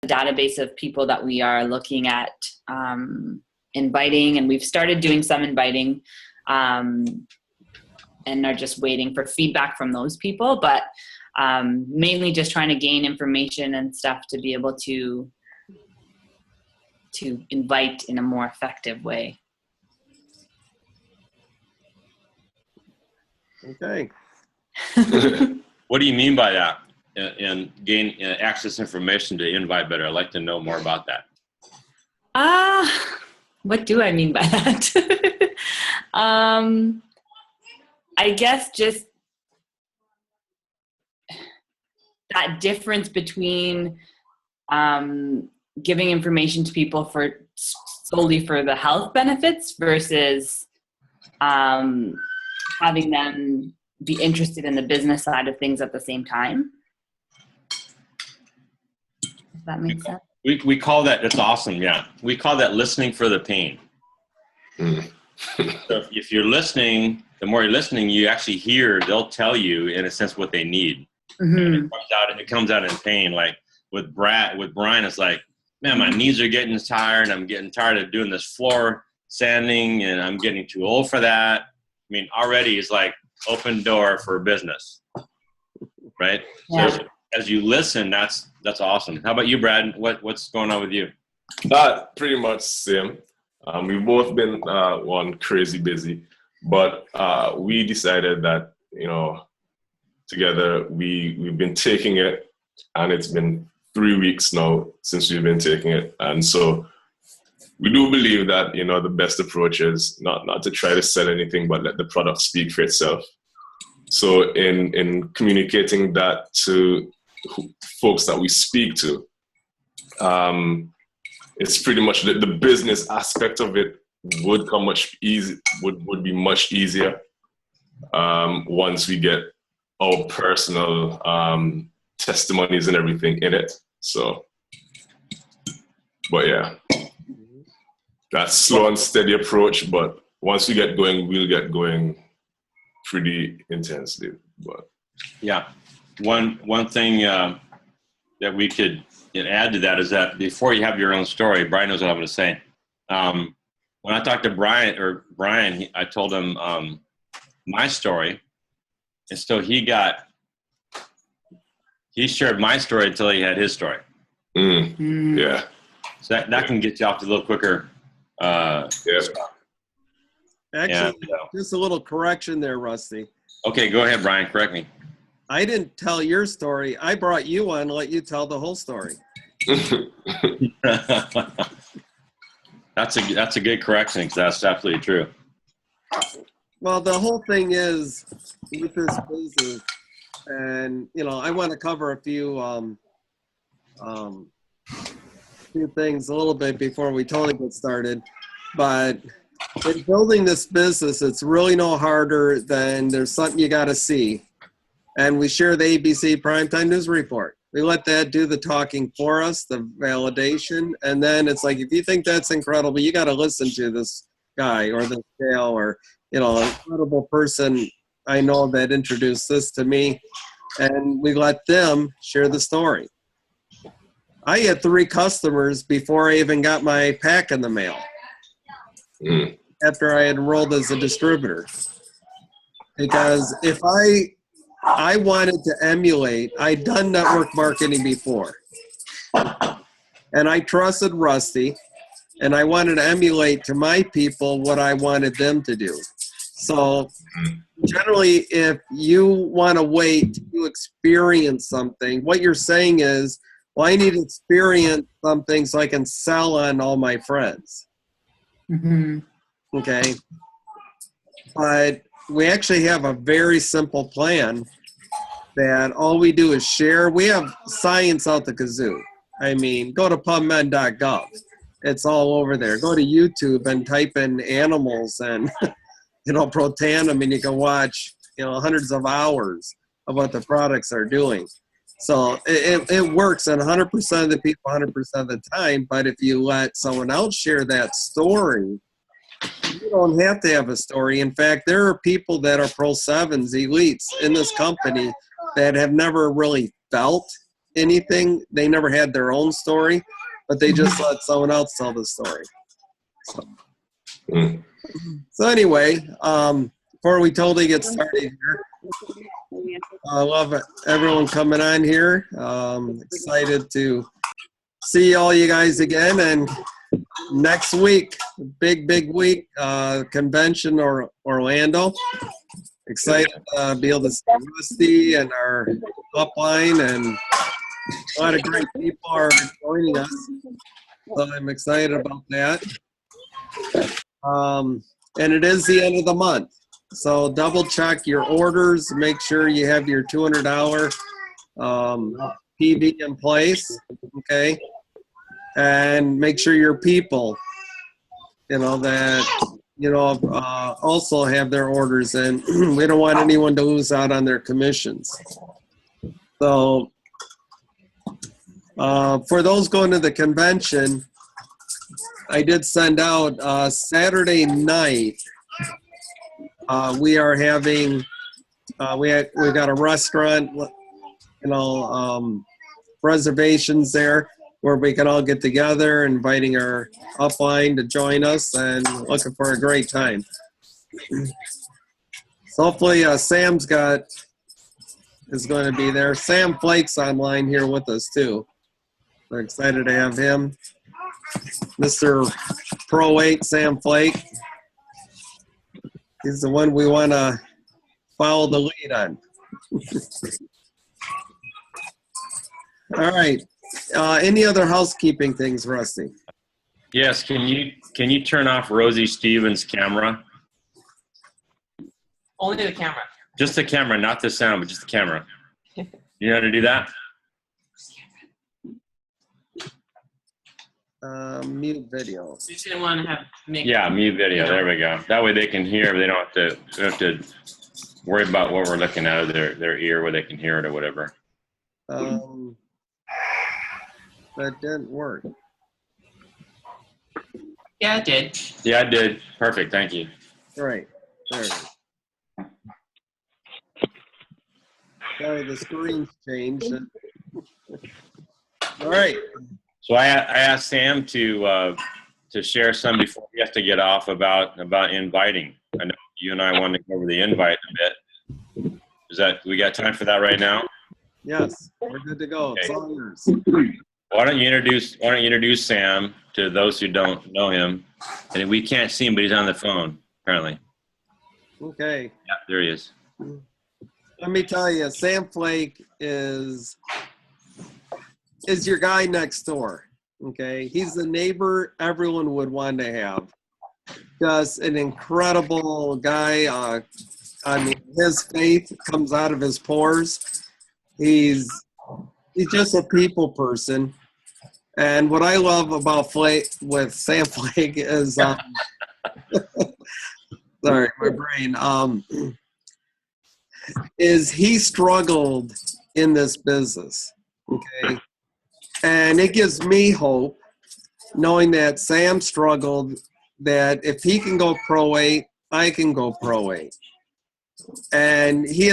database of people that we are looking at inviting, and we've started doing some inviting and are just waiting for feedback from those people, but mainly just trying to gain information and stuff to be able to invite in a more effective way. Okay. What do you mean by that? And gain access information to invite better? I'd like to know more about that. What do I mean by that? I guess just that difference between giving information to people for solely for the health benefits versus having them be interested in the business side of things at the same time. Does that make sense? We call that, that's awesome, yeah. We call that listening for the pain. So if you're listening, the more you're listening, you actually hear, they'll tell you in a sense what they need. Mm-hmm. It comes out in pain. Like with Brian, it's like, man, my knees are getting tired. I'm getting tired of doing this floor sanding and I'm getting too old for that. I mean, already it's like open door for business, right? Yeah. So as you listen, that's awesome. How about you, Brad? What's going on with you? Pretty much same. We've both been one crazy busy, but we decided that, you know, together we've been taking it, and it's been 3 weeks now since we've been taking it, and so we do believe that, you know, the best approach is not to try to sell anything, but let the product speak for itself. So in communicating that to folks that we speak to, it's pretty much the business aspect of it would be much easier once we get our personal testimonies and everything in it. So, but yeah, that's slow and steady approach. But once we get going, we'll get going pretty intensely. But yeah, one thing that we could add to that is that before you have your own story, Brian knows what I'm going to say. When I talked to Brian, I told him my story, and so he shared my story until he had his story. Yeah. So that can get you off a little quicker. Actually, just a little correction there, Rusty. Okay, go ahead, Brian. Correct me. I didn't tell your story. I brought you on to let you tell the whole story. That's a good correction, because that's absolutely true. Well, the whole thing is with this business, and you know, I want to cover a few things a little bit before we totally get started. But in building this business, it's really no harder than there's something you got to see. And we share the ABC Primetime News Report. We let that do the talking for us, the validation. And then it's like, if you think that's incredible, you got to listen to this guy or this gal or, you know, an incredible person I know that introduced this to me. And we let them share the story. I had 3 customers before I even got my pack in the mail. After I had enrolled as a distributor. Because if I wanted to emulate, I'd done network marketing before. And I trusted Rusty, and I wanted to emulate to my people what I wanted them to do. So generally, if you want to wait to experience something, what you're saying is, well, I need to experience something so I can sell on all my friends. Mm-hmm. Okay. But we actually have a very simple plan that all we do is share. We have science out the kazoo. I mean, go to PubMed.gov. It's all over there. Go to YouTube and type in animals and, you know, Protandim, and you can watch, you know, hundreds of hours of what the products are doing. So it works, and 100% of the people, 100% of the time. But if you let someone else share that story, you don't have to have a story. In fact, there are people that are Pro 7s, elites in this company that have never really felt anything. They never had their own story, but they just let someone else tell the story. So anyway, before we totally get started here, I love everyone coming on here. Excited to see all you guys again. And next week, big week, convention or Orlando. Excited to be able to see Rusty and our upline, and a lot of great people are joining us. So I'm excited about that. And it is the end of the month. So double check your orders. Make sure you have your $200 PV in place, okay? And make sure your people, also have their orders in. We don't want anyone to lose out on their commissions. So for those going to the convention, I did send out Saturday night. We are having, we got a restaurant, reservations there where we can all get together, inviting our upline to join us and looking for a great time. So hopefully Sam's is going to be there. Sam Flake's online here with us too. We're excited to have him. Mr. Pro 8 Sam Flake. He's the one we want to follow the lead on. All right. Any other housekeeping things, Rusty? Yes. Can you turn off Rosie Stevens' camera? Only the camera. Just the camera, not the sound, but just the camera. You know how to do that? Mute video. You just didn't want to make. Yeah, mute video. There we go. That way they can hear. They don't have to worry about what we're looking at of their ear, where they can hear it or whatever. That didn't work. Yeah, it did. Yeah, I did. Perfect. Thank you. Right. There it is. Sorry, the screen's changed. All right. So I asked Sam to share some before we have to get off about inviting. I know you and I want to go over the invite a bit. We got time for that right now? Yes, we're good to go. Okay. It's all yours. Why don't you introduce Sam to those who don't know him? And we can't see him, but he's on the phone apparently. Okay. Yeah, there he is. Let me tell you, Sam Flake is your guy next door. Okay, he's the neighbor everyone would want to have. Just an incredible guy. I mean, his faith comes out of his pores. He's just a people person. And what I love about Sam Flake is, sorry, my brain, is he struggled in this business, okay? And it gives me hope knowing that Sam struggled, that if he can go Pro 8, I can go Pro 8. And he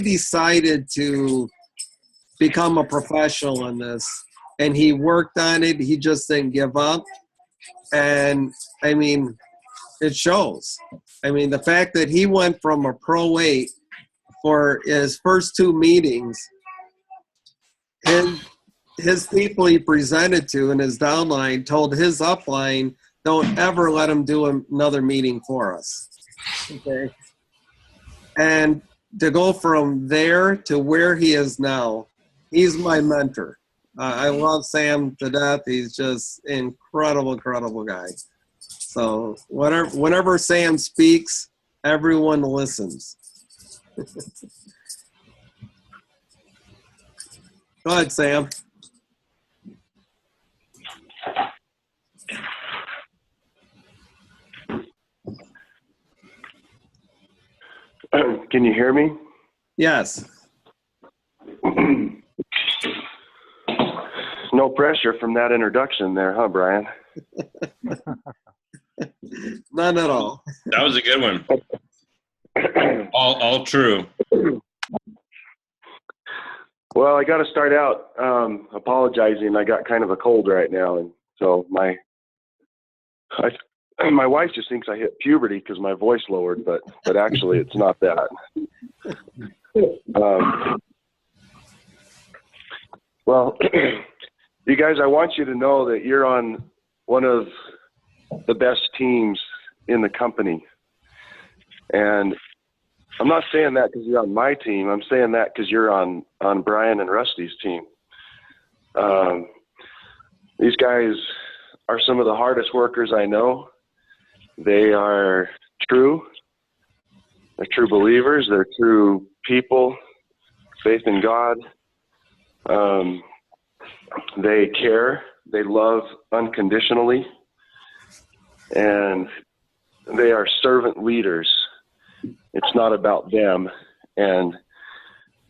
decided to become a professional in this, and he worked on it. He just didn't give up. And I mean, it shows. I mean, the fact that he went from a Pro 8 for his first 2 meetings, his people he presented to in his downline told his upline, don't ever let him do another meeting for us. Okay. And to go from there to where he is now, he's my mentor. I love Sam to death. He's just incredible guy. So whenever Sam speaks, everyone listens. Go ahead, Sam. Can you hear me? Yes. No pressure from that introduction there, huh, Brian? None at all. That was a good one. All true. Well, I got to start out apologizing. I got kind of a cold right now, and so my wife just thinks I hit puberty because my voice lowered, but actually it's not that. Well, you guys, I want you to know that you're on one of the best teams in the company, and I'm not saying that because you're on my team. I'm saying that because you're on Brian and Rusty's team. These guys are some of the hardest workers I know. They are true. They're true believers. They're true people, faith in God. They care. They love unconditionally. And they are servant leaders. It's not about them. And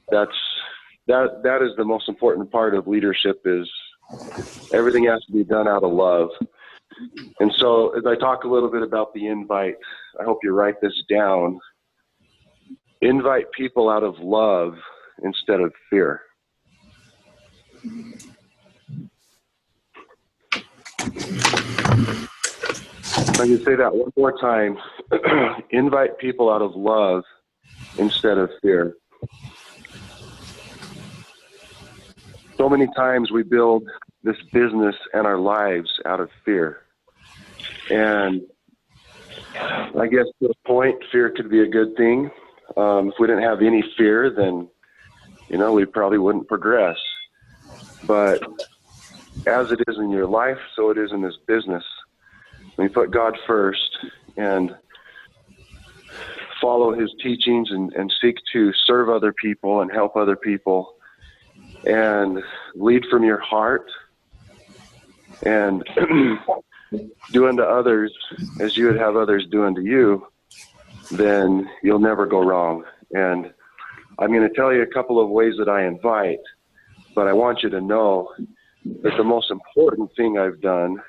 that is the most important part of leadership, is everything has to be done out of love. And so as I talk a little bit about the invite, I hope you write this down. Invite people out of love instead of fear. I can say that one more time. Invite people out of love instead of fear. So many times we build this business and our lives out of fear. And I guess to a point, fear could be a good thing. If we didn't have any fear, then, we probably wouldn't progress. But as it is in your life, so it is in this business. When you put God first and follow his teachings and seek to serve other people and help other people and lead from your heart and do unto others as you would have others do unto you, then you'll never go wrong. And I'm going to tell you a couple of ways that I invite, but I want you to know that the most important thing I've done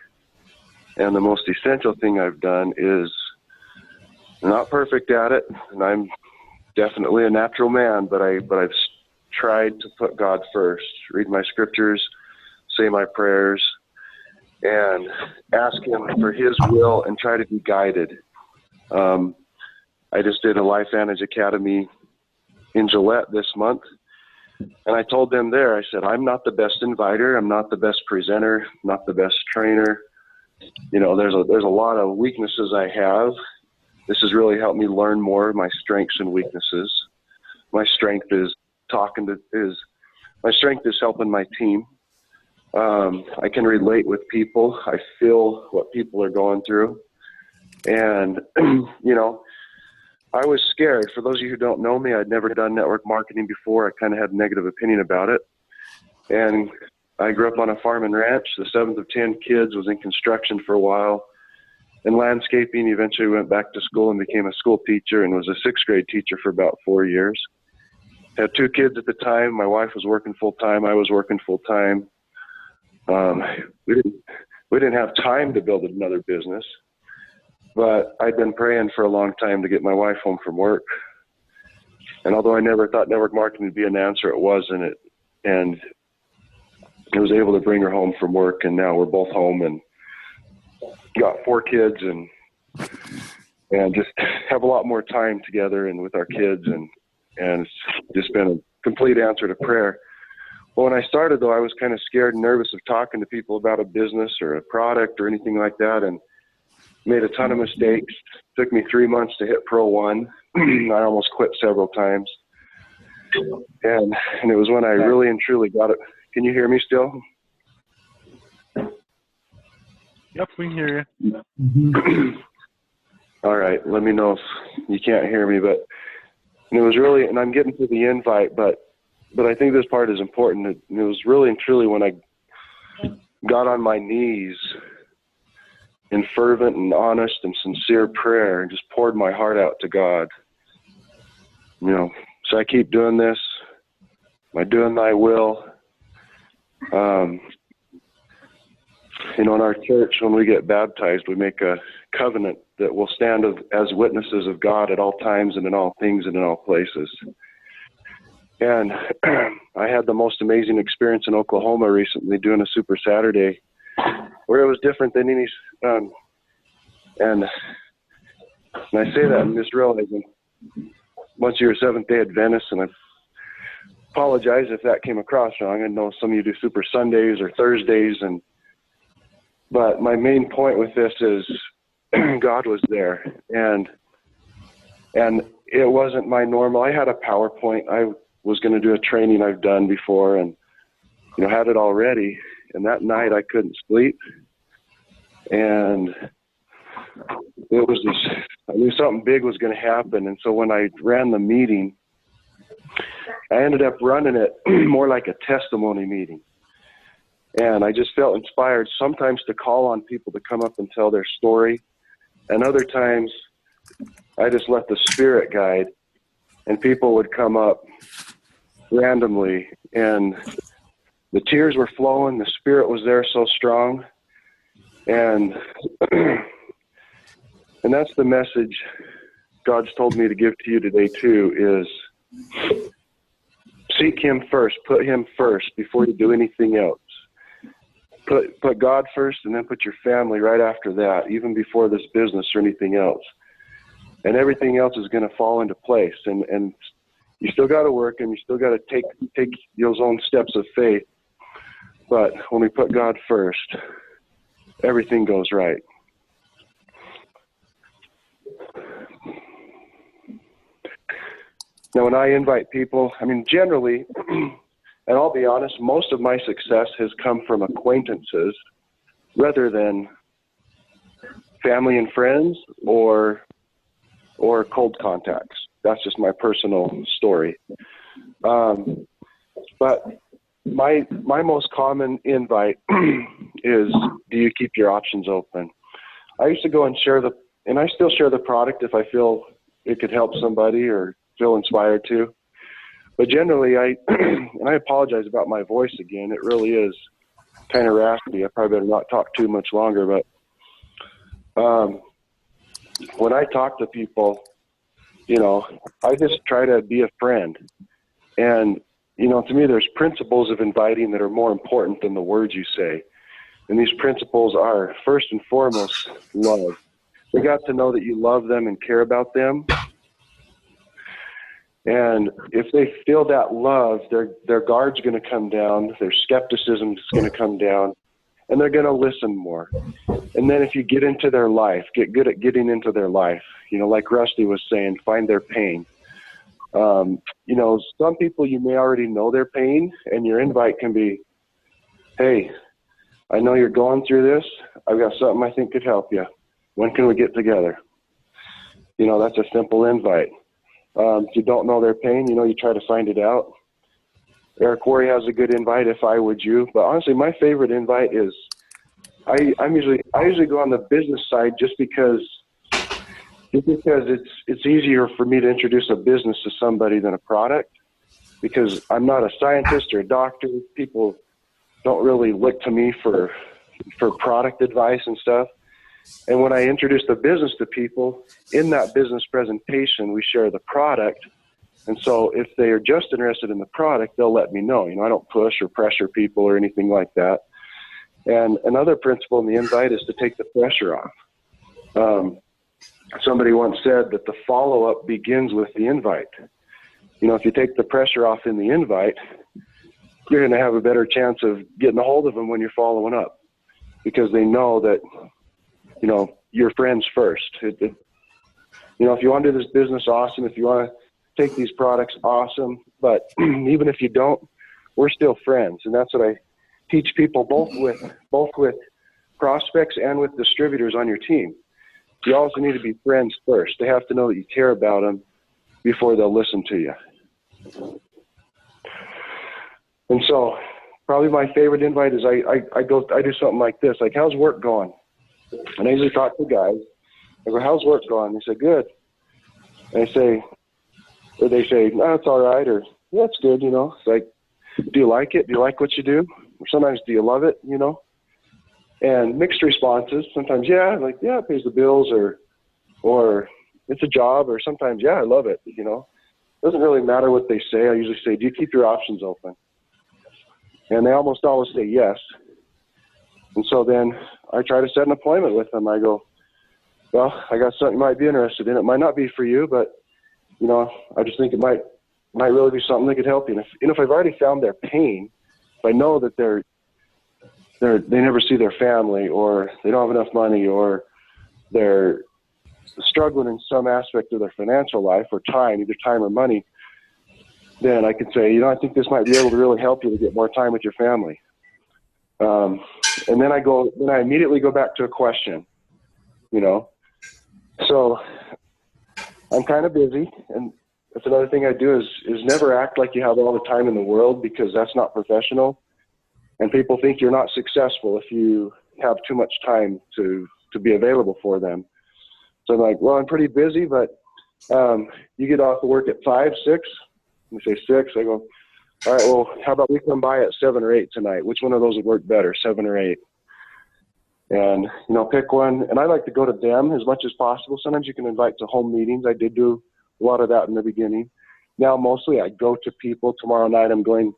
and the most essential thing I've done is, I'm not perfect at it, and I'm definitely a natural man, but I've tried to put God first, read my scriptures, say my prayers, and ask him for his will and try to be guided. I just did a Life Vantage Academy in Gillette this month, and I told them there, I said, I'm not the best inviter, I'm not the best presenter, not the best trainer. There's a lot of weaknesses I have. This has really helped me learn more of my strengths and weaknesses. My strength is my strength is helping my team. I can relate with people. I feel what people are going through. And, I was scared. For those of you who don't know me, I'd never done network marketing before. I kind of had a negative opinion about it. And I grew up on a farm and ranch. The 7th of 10 kids, was in construction for a while. In landscaping, eventually went back to school and became a school teacher and was a 6th grade teacher for about 4 years. Had 2 kids at the time. My wife was working full time. I was working full time. We didn't have time to build another business, but I'd been praying for a long time to get my wife home from work. And although I never thought network marketing would be an answer, it wasn't. And I was able to bring her home from work, and now we're both home and got 4 kids and just have a lot more time together and with our kids, and it's just been a complete answer to prayer. Well, when I started, though, I was kind of scared and nervous of talking to people about a business or a product or anything like that, and made a ton of mistakes. It took me 3 months to hit Pro 1. I almost quit several times. And it was when I really and truly got it. Can you hear me still? Yep, we can hear you. All right. Let me know if you can't hear me. But it was really, and I'm getting to the invite, but I think this part is important. It was really and truly when I got on my knees in fervent and honest and sincere prayer and just poured my heart out to God. So I keep doing this. Am I doing thy will? In our church, when we get baptized, we make a covenant that will stand as witnesses of God at all times and in all things and in all places. And I had the most amazing experience in Oklahoma recently doing a Super Saturday where it was different than any, and I say that I'm just realizing once you're a Seventh-day Adventist, and I apologize if that came across wrong. I know some of you do Super Sundays or Thursdays, but my main point with this is God was there, and it wasn't my normal. I had a PowerPoint. I was going to do a training I've done before, and had it all ready. And that night I couldn't sleep, and it was just, I knew something big was going to happen. And so when I ran the meeting, I ended up running it more like a testimony meeting. And I just felt inspired sometimes to call on people to come up and tell their story. And other times I just let the Spirit guide, and people would come up randomly, and the tears were flowing. The Spirit was there so strong. And that's the message God's told me to give to you today too, is seek Him first. Put Him first before you do anything else. Put God first, and then put your family right after that, even before this business or anything else. And everything else is going to fall into place. And you still got to work, and you still got to take those own steps of faith. But when we put God first, everything goes right. Now, when I invite people, generally, and I'll be honest, most of my success has come from acquaintances rather than family and friends or cold contacts. That's just my personal story. But my most common invite is, do you keep your options open? I used to go and and I still share the product if I feel it could help somebody or feel inspired to. But generally, and I apologize about my voice again. It really is kind of raspy. I probably better not talk too much longer. But when I talk to people, I just try to be a friend. And, to me, there's principles of inviting that are more important than the words you say. And these principles are, first and foremost, love. They got to know that you love them and care about them. And if they feel that love, their guard's going to come down, their skepticism is going to come down, and they're going to listen more. And then if you get into their life, get good at getting into their life, like Rusty was saying, find their pain. Some people, you may already know their pain, and your invite can be, hey, I know you're going through this. I've got something I think could help you. When can we get together? That's a simple invite. If you don't know their pain, you try to find it out. Eric Worre has a good invite, if I would you. But honestly, my favorite invite is, I usually go on the business side just because it's easier for me to introduce a business to somebody than a product, because I'm not a scientist or a doctor. People don't really look to me for product advice and stuff. And when I introduce the business to people, in that business presentation, we share the product. And so if they are just interested in the product, they'll let me know. I don't push or pressure people or anything like that. And another principle in the invite is to take the pressure off. Somebody once said that the follow-up begins with the invite. If you take the pressure off in the invite, you're going to have a better chance of getting a hold of them when you're following up, because they know that your friends first. If you want to do this business, awesome. If you want to take these products, awesome. But even if you don't, we're still friends. And that's what I teach people, both with prospects and with distributors on your team. You also need to be friends first. They have to know that you care about them before they'll listen to you. And so probably my favorite invite is I do something like this, like, how's work going? And I usually talk to guys. I go, how's work going? They say, good. And they say, no, it's all right, or yeah, it's good, It's like, do you like it? Do you like what you do? Or sometimes, do you love it, And mixed responses. Sometimes, yeah, like, yeah, it pays the bills, or it's a job, or sometimes, yeah, I love it, doesn't really matter what they say. I usually say, do you keep your options open? And they almost always say yes. And so then I try to set an appointment with them. I go, well, I got something you might be interested in. It might not be for you, but, you know, I just think it might really be something that could help you. And if I've already found their pain, if I know that they never see their family, or they don't have enough money, or they're struggling in some aspect of their financial life, or time, either time or money, then I can say, you know, I think this might be able to really help you to get more time with your family. And then I immediately go back to a question, you know. So I'm kind of busy, and that's another thing I do is never act like you have all the time in the world, because that's not professional. And people think you're not successful if you have too much time to be available for them. So I'm like, well, I'm pretty busy, but you get off of work at 5, 6? We say 6. I go, all right, well, how about we come by at 7 or 8 tonight? Which one of those would work better, 7 or 8? And, you know, pick one. And I like to go to them as much as possible. Sometimes you can invite to home meetings. I did do a lot of that in the beginning. Now, mostly I go to people. Tomorrow night I'm going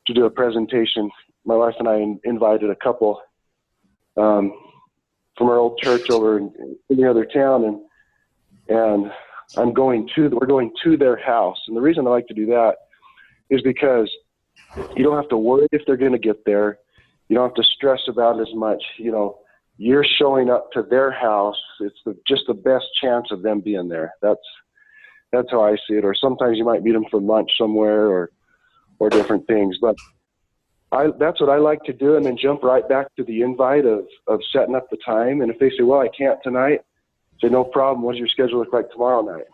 to do a presentation. My wife and I invited a couple from our old church over in the other town, and we're going to their house. And the reason I like to do that is because you don't have to worry if they're going to get there. You don't have to stress about it as much. You know, you're showing up to their house. It's just the best chance of them being there. That's how I see it. Or sometimes you might meet them for lunch somewhere, or different things. But that's what I like to do, and then jump right back to the invite of setting up the time. And if they say, well, I can't tonight, say, no problem. What does your schedule look like tomorrow night?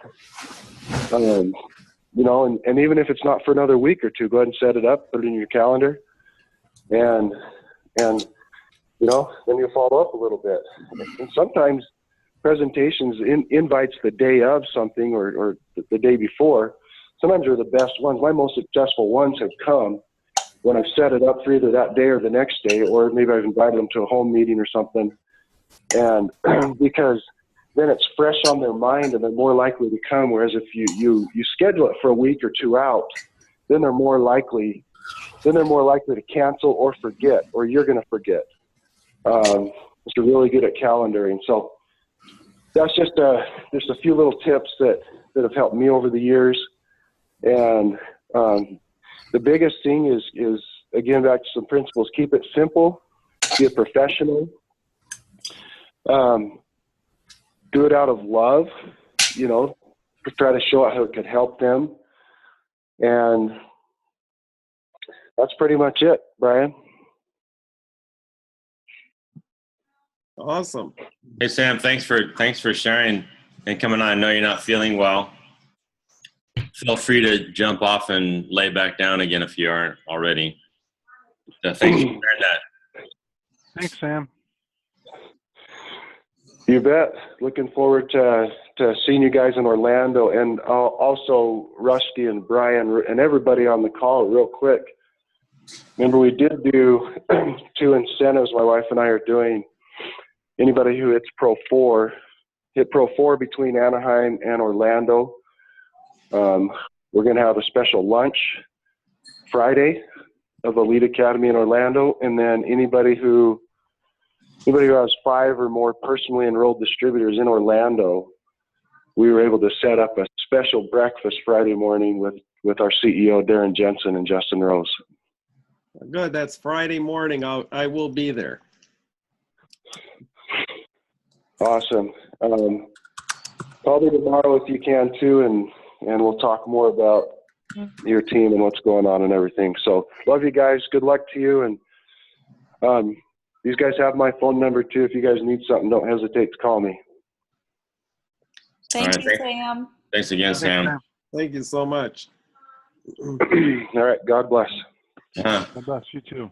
You know, and even if it's not for another week or two, go ahead and set it up, put it in your calendar, and you know, then you'll follow up a little bit. And sometimes presentations invites the day of something, or the day before, sometimes are the best ones. My most successful ones have come when I've set it up for either that day or the next day, or maybe I've invited them to a home meeting or something. And because then it's fresh on their mind, and they're more likely to come. Whereas if you schedule it for a week or two out, then they're more likely to cancel or forget, or you're going to forget. So really good at calendaring. So that's just a few little tips that have helped me over the years. And the biggest thing is again, back to some principles: keep it simple, be a professional, do it out of love, you know, try to show out how it could help them. And that's pretty much it, Brian. Awesome. Hey, Sam, thanks for sharing and coming on. I know you're not feeling well. Feel free to jump off and lay back down again if you aren't already. So thanks for sharing that. Thanks, Sam. You bet. Looking forward to seeing you guys in Orlando, and also Rusty and Brian and everybody on the call real quick. Remember, we did do 2 incentives my wife and I are doing. Anybody who hits Pro 4 between Anaheim and Orlando. We're going to have a special lunch Friday of Elite Academy in Orlando, and then anybody who has 5 or more personally enrolled distributors in Orlando, we were able to set up a special breakfast Friday morning with our CEO, Darren Jensen and Justin Rose. Good. That's Friday morning. I will be there. Awesome. Probably tomorrow if you can too, and we'll talk more about your team and what's going on and everything. So love you guys. Good luck to you. And these guys have my phone number too. If you guys need something, don't hesitate to call me. Thank All you, right, Sam. Thanks again, Sam. Thank you so much. All right. God bless. Uh-huh. God bless you too.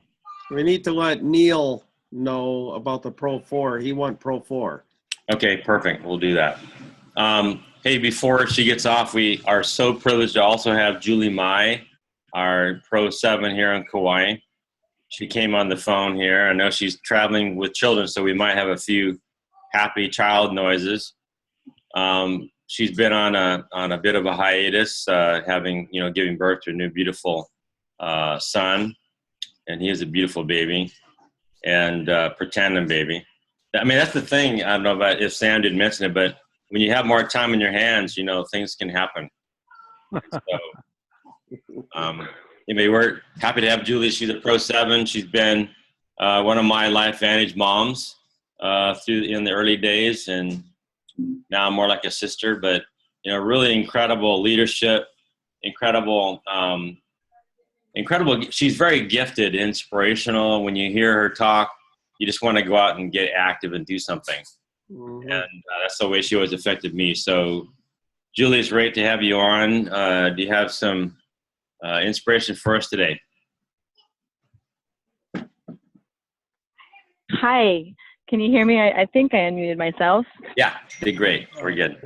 We need to let Neil know about the Pro 4. He won Pro 4. Okay, perfect. We'll do that. Hey, before she gets off, we are so privileged to also have Julie Mai, our Pro 7 here in Kauai. She came on the phone here. I know she's traveling with children, so we might have a few happy child noises. she's been on a bit of a hiatus, having giving birth to a new beautiful son, and he is a beautiful baby, and pretending baby. I mean, that's the thing. I don't know if Sam did mention it, but when you have more time in your hands, things can happen. So, anyway, we're happy to have Julie. She's a Pro 7. She's been one of my LifeVantage moms in the early days, and now more like a sister. But really incredible leadership, incredible. She's very gifted, inspirational. When you hear her talk, you just want to go out and get active and do something. Mhm. And that's the way she always affected me. So, Julie, it's great to have you on. Do you have some inspiration for us today? Hi, can you hear me? I think I unmuted myself. Yeah, did great. We're good.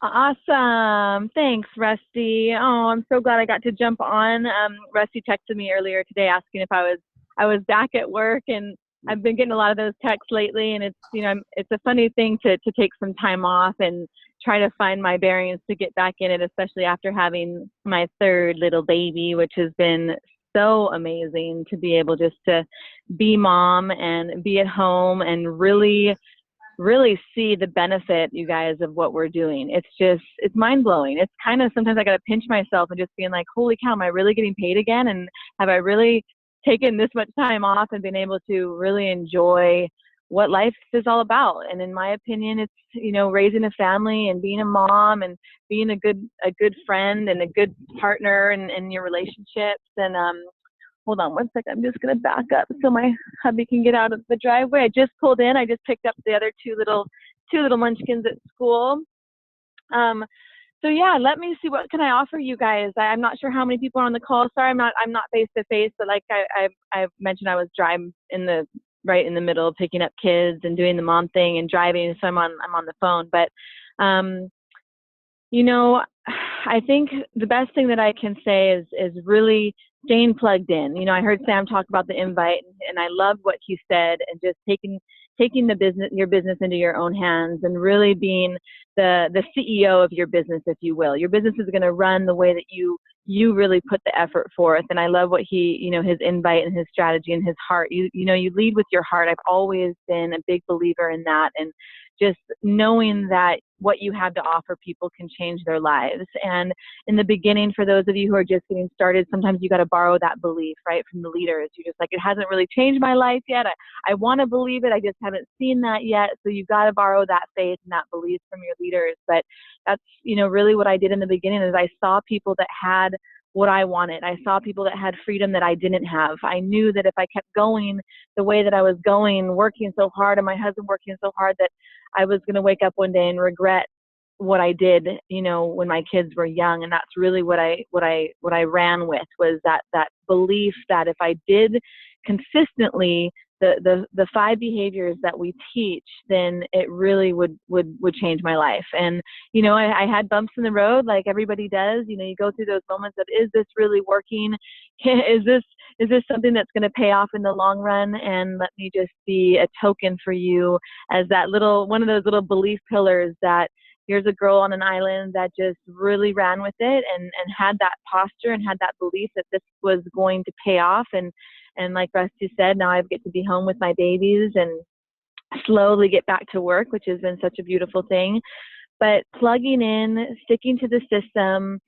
Awesome. Thanks, Rusty. Oh, I'm so glad I got to jump on. Rusty texted me earlier today asking if I was back at work, and I've been getting a lot of those texts lately, and it's it's a funny thing to take some time off and try to find my bearings to get back in it, especially after having my third little baby, which has been so amazing to be able just to be mom and be at home and really see the benefit, you guys, of what we're doing. It's mind blowing. It's kind of, sometimes I got to pinch myself and just being like, holy cow, am I really getting paid again? And have I really taken this much time off and been able to really enjoy what life is all about? And in my opinion, it's, raising a family and being a mom and being a good friend and a good partner in your relationships. And, hold on one second. I'm just going to back up so my hubby can get out of the driveway. I just pulled in. I just picked up the other two little munchkins at school. So yeah, let me see, what can I offer you guys? I'm not sure how many people are on the call. Sorry, I'm not face to face, but like I mentioned, I was driving right in the middle, picking up kids and doing the mom thing and driving. So I'm on the phone, but I think the best thing that I can say is really staying plugged in. I heard Sam talk about the invite, and I loved what he said, and just taking your business into your own hands and really being the CEO of your business, if you will. Your business is going to run the way that you really put the effort forth. And I love what he, his invite and his strategy and his heart. You lead with your heart. I've always been a big believer in that, and just knowing that what you have to offer people can change their lives. And in the beginning, for those of you who are just getting started, sometimes you got to borrow that belief, right, from the leaders. You're just like, it hasn't really changed my life yet. I want to believe it. I just haven't seen that yet. So you've got to borrow that faith and that belief from your leaders. But that's, really what I did in the beginning is I saw people that had what I wanted. I saw people that had freedom that I didn't have. I knew that if I kept going the way that I was going, working so hard, and my husband working so hard, that I was going to wake up one day and regret what I did, when my kids were young. And that's really what I ran with, was that belief that if I did consistently the 5 behaviors that we teach, then it really would change my life. And, I had bumps in the road like everybody does. You go through those moments of, is this really working? Is this something that's going to pay off in the long run? And let me just be a token for you as one of those little belief pillars, that here's a girl on an island that just really ran with it and had that posture and had that belief that this was going to pay off. And like Rusty said, now I get to be home with my babies and slowly get back to work, which has been such a beautiful thing. But plugging in, sticking to the system,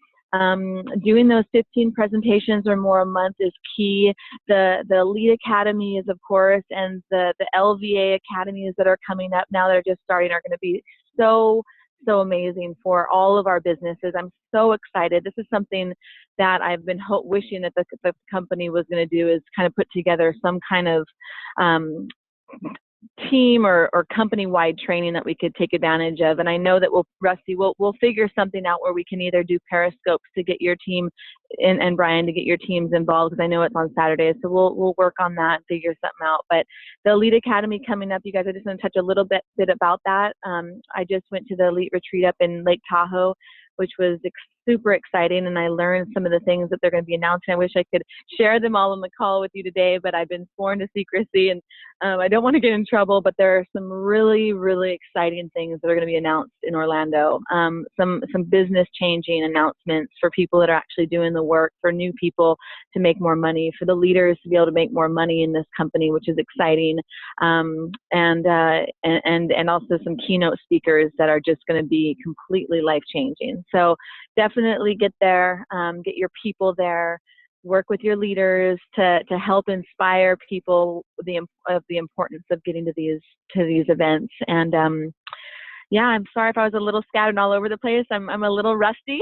doing those 15 presentations or more a month is key. The Elite Academies, of course, and the LVA Academies that are coming up now that are just starting are going to be so amazing for all of our businesses. I'm so excited. This is something that I've been wishing that the company was going to do, is kind of put together some kind of team or company-wide training that we could take advantage of. And I know that we'll figure something out where we can either do Periscopes to get your team and Brian to get your teams involved, because I know it's on Saturdays. So we'll work on that and figure something out. But the Elite Academy coming up, you guys, I just want to touch a little bit about that. I just went to the Elite Retreat up in Lake Tahoe, which was super exciting, and I learned some of the things that they're going to be announcing. I wish I could share them all on the call with you today, but I've been sworn to secrecy, and I don't want to get in trouble, but there are some really, really exciting things that are going to be announced in Orlando. Some business changing announcements for people that are actually doing the work, for new people to make more money, for the leaders to be able to make more money in this company, which is exciting. And also some keynote speakers that are just going to be completely life-changing. So definitely get there, get your people there, work with your leaders to help inspire people of the importance of getting to these events. And yeah, I'm sorry if I was a little scattered all over the place. I'm a little rusty,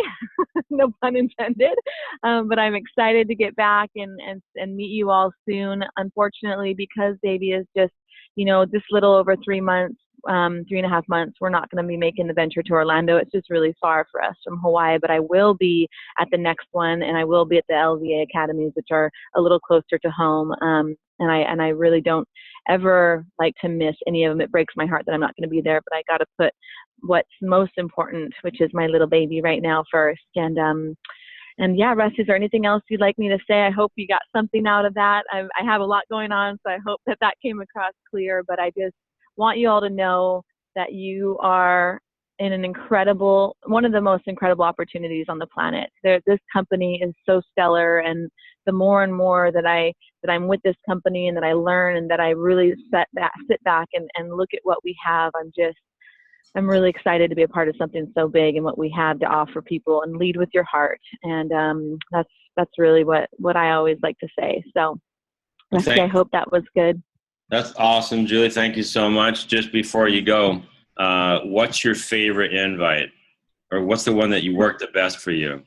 no pun intended, but I'm excited to get back and meet you all soon. Unfortunately, because baby is just, just little over 3 months, 3.5 months, we're not going to be making the venture to Orlando. It's just really far for us from Hawaii, but I will be at the next one, and I will be at the LVA Academies, which are a little closer to home. And I really don't ever like to miss any of them. It breaks my heart that I'm not going to be there, but I got to put what's most important, which is my little baby right now, first. And yeah, Russ, is there anything else you'd like me to say? I hope you got something out of that. I have a lot going on, so I hope that came across clear, but I just want you all to know that you are in one of the most incredible opportunities on the planet. This company is so stellar, and the more and more that I'm with this company and that I learn and that I really sit back and look at what we have, I'm really excited to be a part of something so big and what we have to offer people, and lead with your heart. And that's really what I always like to say. So Rusty, I hope that was good. That's awesome, Julie. Thank you so much. Just before you go, what's your favorite invite, or what's the one that you worked the best for you?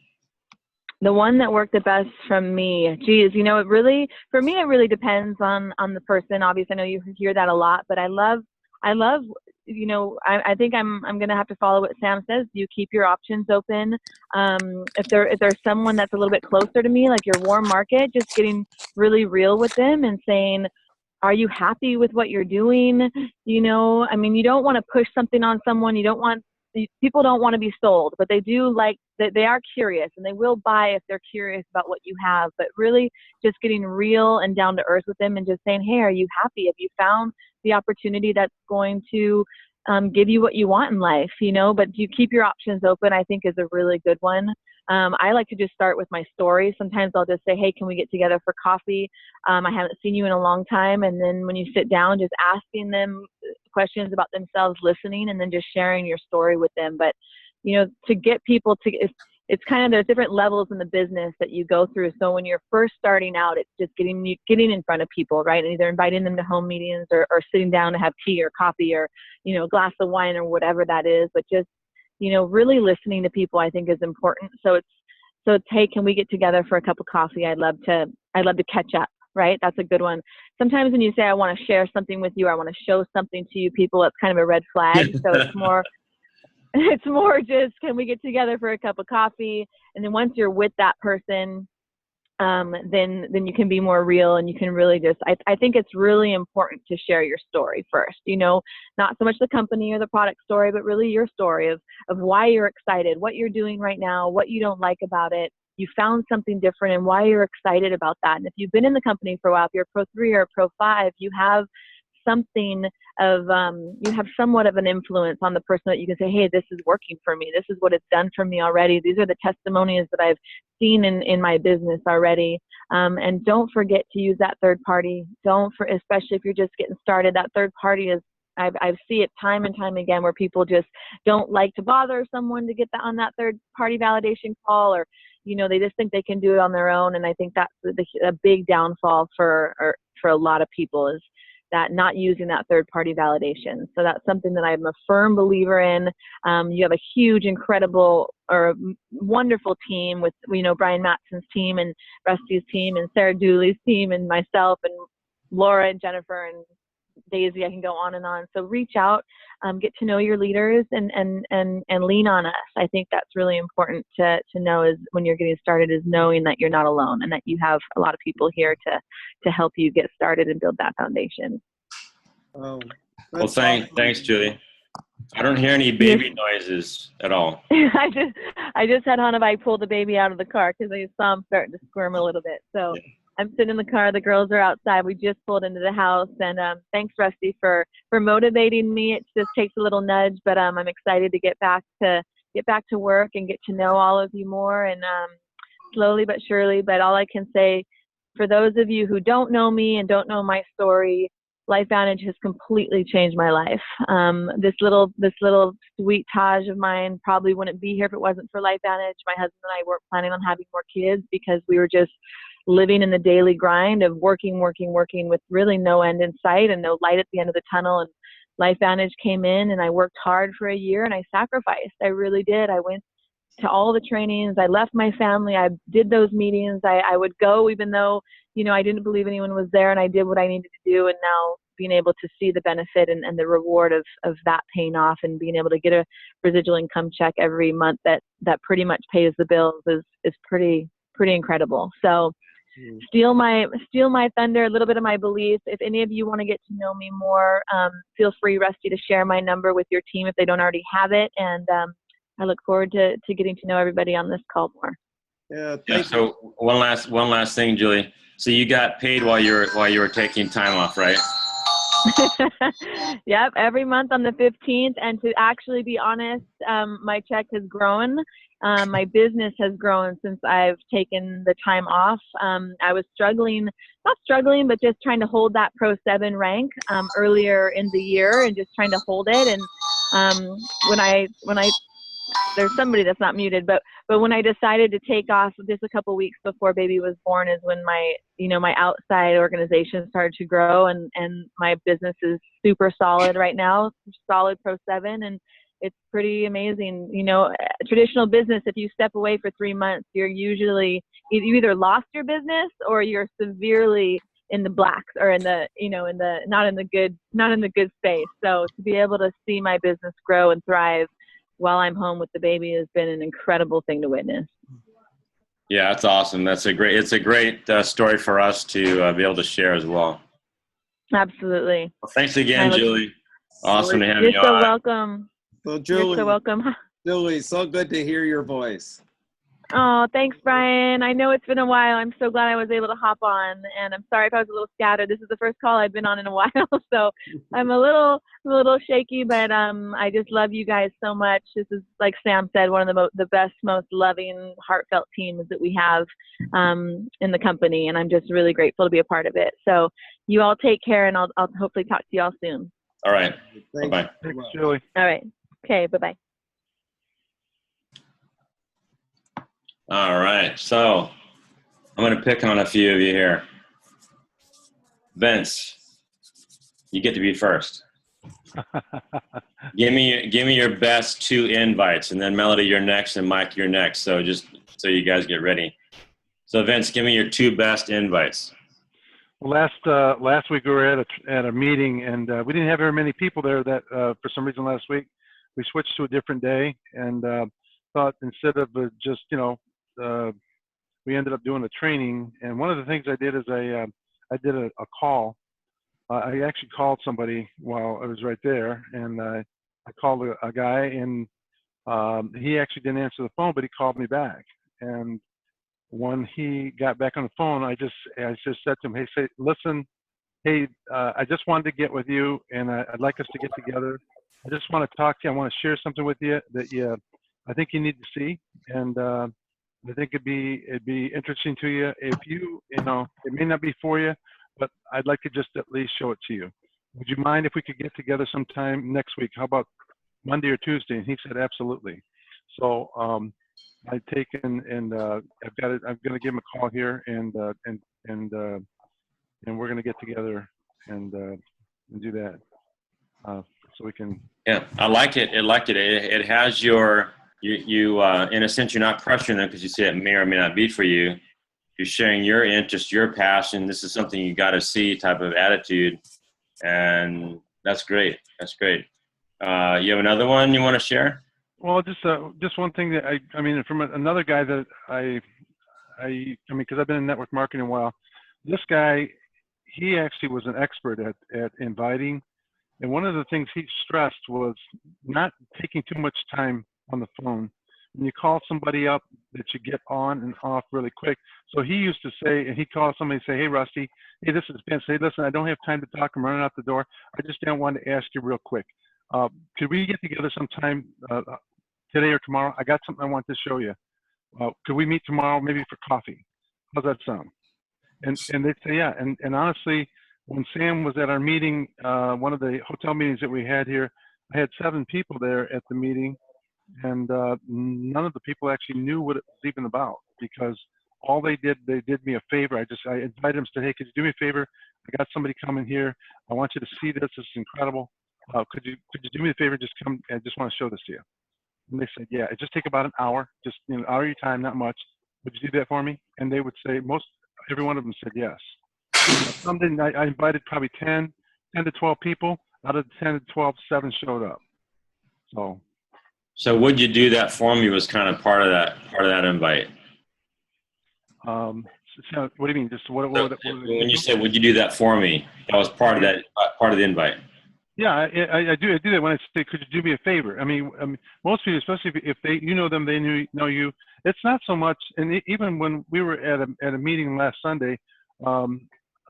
The one that worked the best from me, geez, for me, it really depends on the person. Obviously, I know you hear that a lot, but I love, I think I'm going to have to follow what Sam says. You keep your options open. If there's someone that's a little bit closer to me, like your warm market, just getting really real with them and saying, are you happy with what you're doing? You don't want to push something on someone. People don't want to be sold, but they do they are curious, and they will buy if they're curious about what you have. But really just getting real and down to earth with them and just saying, hey, are you happy? Have you found the opportunity that's going to give you what you want in life, but you keep your options open, I think is a really good one. I like to just start with my story. Sometimes I'll just say, hey, can we get together for coffee? I haven't seen you in a long time. And then when you sit down, just asking them questions about themselves, listening, and then just sharing your story with them. But, to get people to, it's kind of, there's different levels in the business that you go through. So when you're first starting out, it's just getting in front of people, right? And either inviting them to home meetings or sitting down to have tea or coffee or, a glass of wine or whatever that is. But just, really listening to people, I think, is important. So it's, hey, can we get together for a cup of coffee? I'd love to catch up, right? That's a good one. Sometimes when you say, I want to share something with you, or I want to show something to you, people, it's kind of a red flag. So it's more just, can we get together for a cup of coffee? And then once you're with that person, then you can be more real, and you can really just, I think it's really important to share your story first, not so much the company or the product story, but really your story of why you're excited, what you're doing right now, what you don't like about it. You found something different and why you're excited about that. And if you've been in the company for a while, if you're a Pro 3 or a Pro 5, you have something of, you have somewhat of an influence on the person that you can say, hey, this is working for me. This is what it's done for me already. These are the testimonies that I've seen in my business already. And don't forget to use that third party. Especially if you're just getting started, that third party is, I see it time and time again where people just don't like to bother someone to get on that third party validation call, or, they just think they can do it on their own. And I think that's a big downfall for a lot of people, is that not using that third-party validation. So that's something that I'm a firm believer in. You have a huge, incredible, or wonderful team with, Brian Matson's team and Rusty's team and Sarah Dooley's team and myself and Laura and Jennifer and Daisy. I can go on and on. So reach out, get to know your leaders, and lean on us. I think that's really important to know, is when you're getting started, is knowing that you're not alone and that you have a lot of people here to help you get started and build that foundation. Well, thanks, Julie. I don't hear any baby noises at all. I just had Hanavai pull the baby out of the car because I saw him starting to squirm a little bit. So I'm sitting in the car. The girls are outside. We just pulled into the house, and thanks, Rusty, for motivating me. It just takes a little nudge, but I'm excited to get back to work and get to know all of you more, and slowly but surely. But all I can say, for those of you who don't know me and don't know my story, LifeVantage has completely changed my life. This little sweet Taj of mine probably wouldn't be here if it wasn't for LifeVantage. My husband and I weren't planning on having more kids because we were just living in the daily grind of working with really no end in sight and no light at the end of the tunnel. And LifeVantage came in, and I worked hard for a year, and I sacrificed. I really did. I went to all the trainings. I left my family. I did those meetings. I would go even though, I didn't believe anyone was there, and I did what I needed to do. And now being able to see the benefit and the reward of that paying off, and being able to get a residual income check every month that pretty much pays the bills is pretty incredible. So steal my thunder, a little bit of my belief. If any of you want to get to know me more, feel free, Rusty, to share my number with your team if they don't already have it. And I look forward to getting to know everybody on this call more. Yeah. So one last thing, Julie. So you got paid while you were taking time off, right? Yep, every month on the 15th. And to actually be honest, my check has grown. My business has grown since I've taken the time off. I was not struggling, but just trying to hold that Pro 7 rank earlier in the year, and just trying to hold it. And when I there's somebody that's not muted, but when I decided to take off just a couple weeks before baby was born is when my outside organization started to grow, and my business is super solid right now, solid Pro 7, and it's pretty amazing. Traditional business, if you step away for 3 months, you're usually, you either lost your business or you're severely in the blacks, or in the not in the good space. So to be able to see my business grow and thrive while I'm home with the baby has been an incredible thing to witness. Yeah, that's awesome. It's a great story for us to be able to share as well. Absolutely. Well, thanks again, Julie. Awesome to have you on. You're so welcome. So Julie, you're so welcome. Julie, so good to hear your voice. Oh, thanks, Brian. I know it's been a while. I'm so glad I was able to hop on, and I'm sorry if I was a little scattered. This is the first call I've been on in a while, so I'm a little shaky, but I just love you guys so much. This is, like Sam said, one of the best, most loving, heartfelt teams that we have in the company, and I'm just really grateful to be a part of it. So you all take care, and I'll hopefully talk to you all soon. All right. Thanks. Bye-bye. Thanks, Julie. All right. Okay, bye-bye. All right, so I'm going to pick on a few of you here. Vince, you get to be first. Give me your best 2 invites, and then Melody, you're next, and Mike, you're next. So just so you guys get ready. So Vince, give me your 2 best invites. Well, last week we were at a meeting, and we didn't have very many people there. That for some reason last week we switched to a different day, and thought instead of just we ended up doing a training. And one of the things I did is I did a call. I actually called somebody while I was right there, and I called a guy, and he actually didn't answer the phone, but he called me back. And when he got back on the phone, I just said to him, "Hey, listen, hey, I just wanted to get with you, and I'd like us to get together. I just want to talk to you. I want to share something with you that I think you need to see, and I think it'd be interesting to you. If it may not be for you, but I'd like to just at least show it to you. Would you mind if we could get together sometime next week? How about Monday or Tuesday?" And he said, "Absolutely." So I've taken, and I'm going to give him a call here, and we're going to get together and do that, so we can. Yeah, I like it. It has your. You in a sense, you're not pressuring them because you say it may or may not be for you. You're sharing your interest, your passion. This is something you got to see type of attitude. And that's great. That's great. You have another one you want to share? Well, just one thing that I mean, from another guy that I mean, because I've been in network marketing a while, this guy, he actually was an expert at inviting. And one of the things he stressed was not taking too much time on the phone. When you call somebody up, that you get on and off really quick. So he used to say, and he'd call somebody and say, hey, Rusty, hey, this is Ben. Say, listen, I don't have time to talk. I'm running out the door. I just don't want to ask you real quick. Could we get together sometime today or tomorrow? I got something I want to show you. Could we meet tomorrow, maybe for coffee? How's that sound? And they'd say, yeah. And honestly, when Sam was at our meeting, one of the hotel meetings that we had here, I had 7 people there at the meeting, and none of the people actually knew what it was even about, because all they did me a favor. I invited them, said, hey, could you do me a favor? I got somebody coming here. I want you to see this. This is incredible. Could you do me a favor? Just come. I just want to show this to you. And they said, yeah, it just take about an hour, just an hour of your time, not much. Would you do that for me? And they would say, every one of them said yes. Some didn't. I invited probably 10 to 12 people. Out of the 10 to 12, 7 showed up. So would you do that for me was kind of part of that invite. So what do you mean? Just what when you said, would you do that for me? That was part of the invite. Yeah, I do that when I say, could you do me a favor? I mean, most people, especially if they, you know them, they know you. It's not so much, and even when we were at a meeting last Sunday,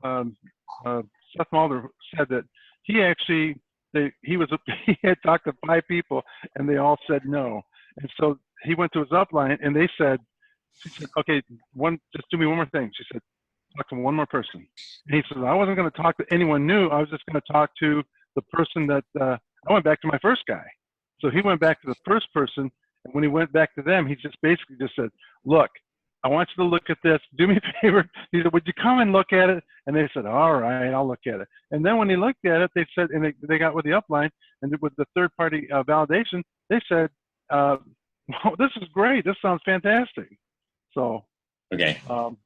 Seth Mulder said that he had talked to 5 people and they all said no. And so he went to his upline and she said, okay, just do me one more thing. She said, talk to one more person. And he said, I wasn't going to talk to anyone new. I was just going to talk to the person that, I went back to my first guy. So he went back to the first person. And when he went back to them, he just basically just said, look, I want you to look at this. Do me a favor. He said, would you come and look at it? And they said, all right, I'll look at it. And then when he looked at it, they said, and they got with the upline and with the third-party validation, they said, wow, this is great. This sounds fantastic. So. Okay. Well,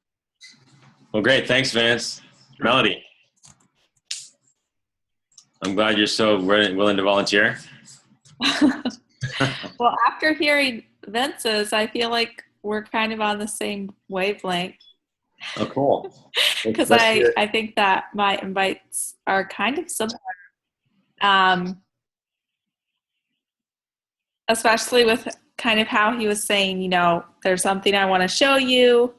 great. Thanks, Vance. Sure. Melody. I'm glad you're so willing to volunteer. Well, after hearing Vince's, I feel like we're kind of on the same wavelength. Oh, cool. Because I think that my invites are kind of similar. Especially with kind of how he was saying, you know, there's something I want to show you.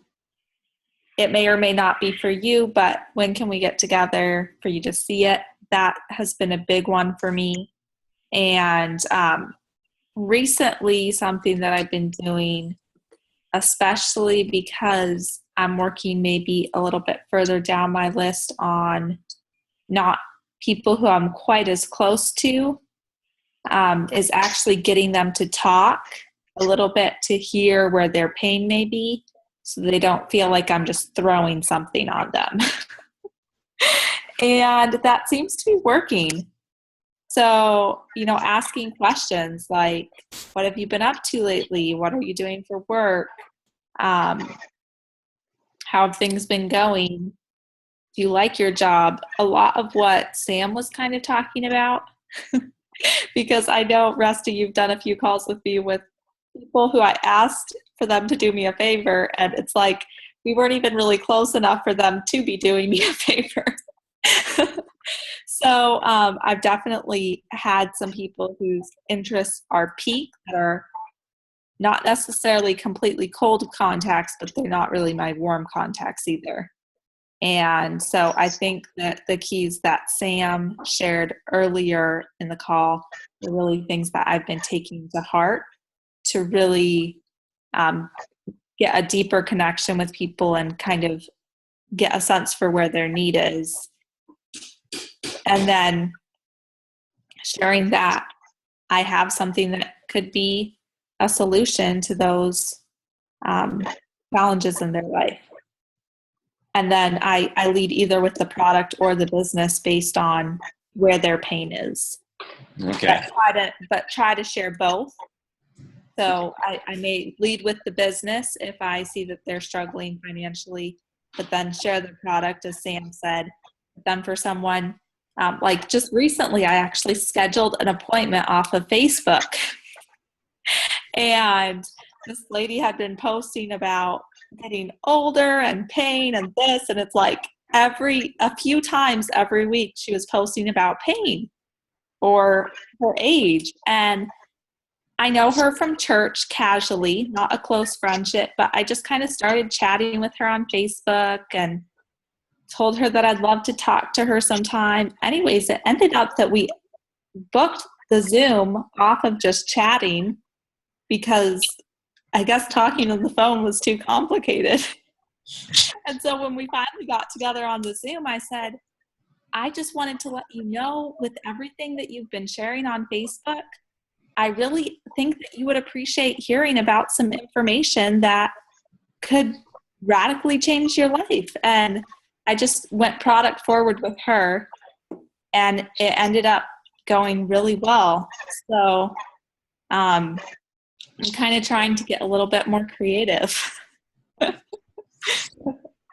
It may or may not be for you, but when can we get together for you to see it? That has been a big one for me. And recently, something that I've been doing, especially because I'm working maybe a little bit further down my list on not people who I'm quite as close to, is actually getting them to talk a little bit to hear where their pain may be, so they don't feel like I'm just throwing something on them. And that seems to be working. So, you know, asking questions like, what have you been up to lately? What are you doing for work? How have things been going? Do you like your job? A lot of what Sam was kind of talking about, because I know, Rusty, you've done a few calls with me with people who I asked for them to do me a favor, and it's like we weren't even really close enough for them to be doing me a favor. So I've definitely had some people whose interests are piqued that are not necessarily completely cold contacts, but they're not really my warm contacts either. And so I think that the keys that Sam shared earlier in the call are really things that I've been taking to heart to really get a deeper connection with people and kind of get a sense for where their need is. And then sharing that I have something that could be a solution to those challenges in their life. And then I lead either with the product or the business based on where their pain is. Okay. But try to share both. So I may lead with the business if I see that they're struggling financially, but then share the product, as Sam said. But then for someone, like just recently, I actually scheduled an appointment off of Facebook. And this lady had been posting about getting older and pain and this, and it's like a few times every week she was posting about pain. or her age. And I know her from church casually, not a close friendship, but I just kind of started chatting with her on Facebook and told her that I'd love to talk to her sometime. Anyways, it ended up that we booked the Zoom off of just chatting because I guess talking on the phone was too complicated. And so when we finally got together on the Zoom, I said, I just wanted to let you know, with everything that you've been sharing on Facebook, I really think that you would appreciate hearing about some information that could radically change your life. And I just went product forward with her, and it ended up going really well. So I'm kind of trying to get a little bit more creative.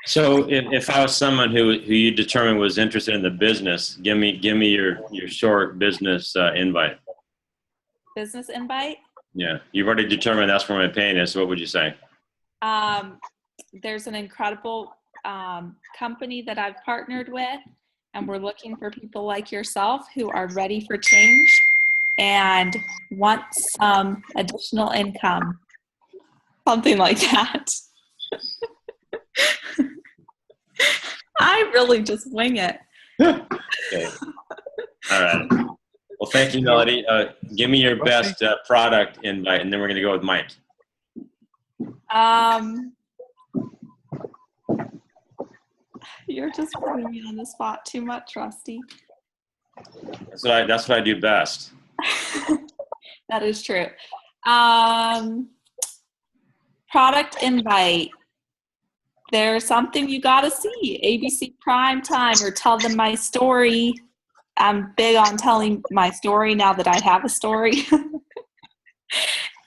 So if I was someone who you determined was interested in the business, give me your short business invite. Business invite? Yeah, you've already determined that's where my pain is. So what would you say? There's an incredible company that I've partnered with, and we're looking for people like yourself who are ready for change and want some additional income. Something like that. I really just wing it. Okay. All right. Well, thank you, Melody. Give me your best product invite, and then we're going to go with Mike. You're just putting me on the spot too much, Rusty. That's what I do best. That is true. Product invite. There's something you got to see. ABC Prime Time, or tell them my story. I'm big on telling my story now that I have a story.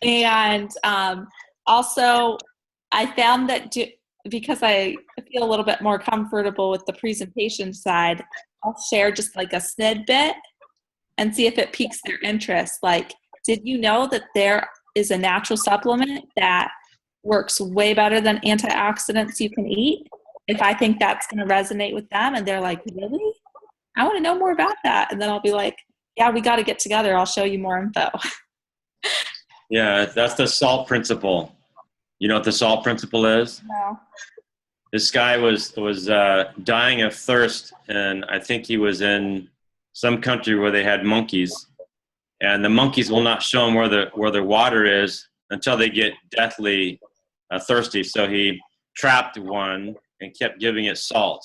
And also, I found that because I feel a little bit more comfortable with the presentation side, I'll share just like a snippet and see if it piques their interest. Like, did you know that there is a natural supplement that works way better than antioxidants you can eat? If I think that's going to resonate with them and they're like, really? I want to know more about that. And then I'll be like, yeah, we got to get together. I'll show you more info. Yeah, that's the SALT principle. You know what the SALT principle is? No. This guy was dying of thirst, and I think he was in some country where they had monkeys, and the monkeys will not show him where the water is until they get deathly thirsty. So he trapped one and kept giving it salt,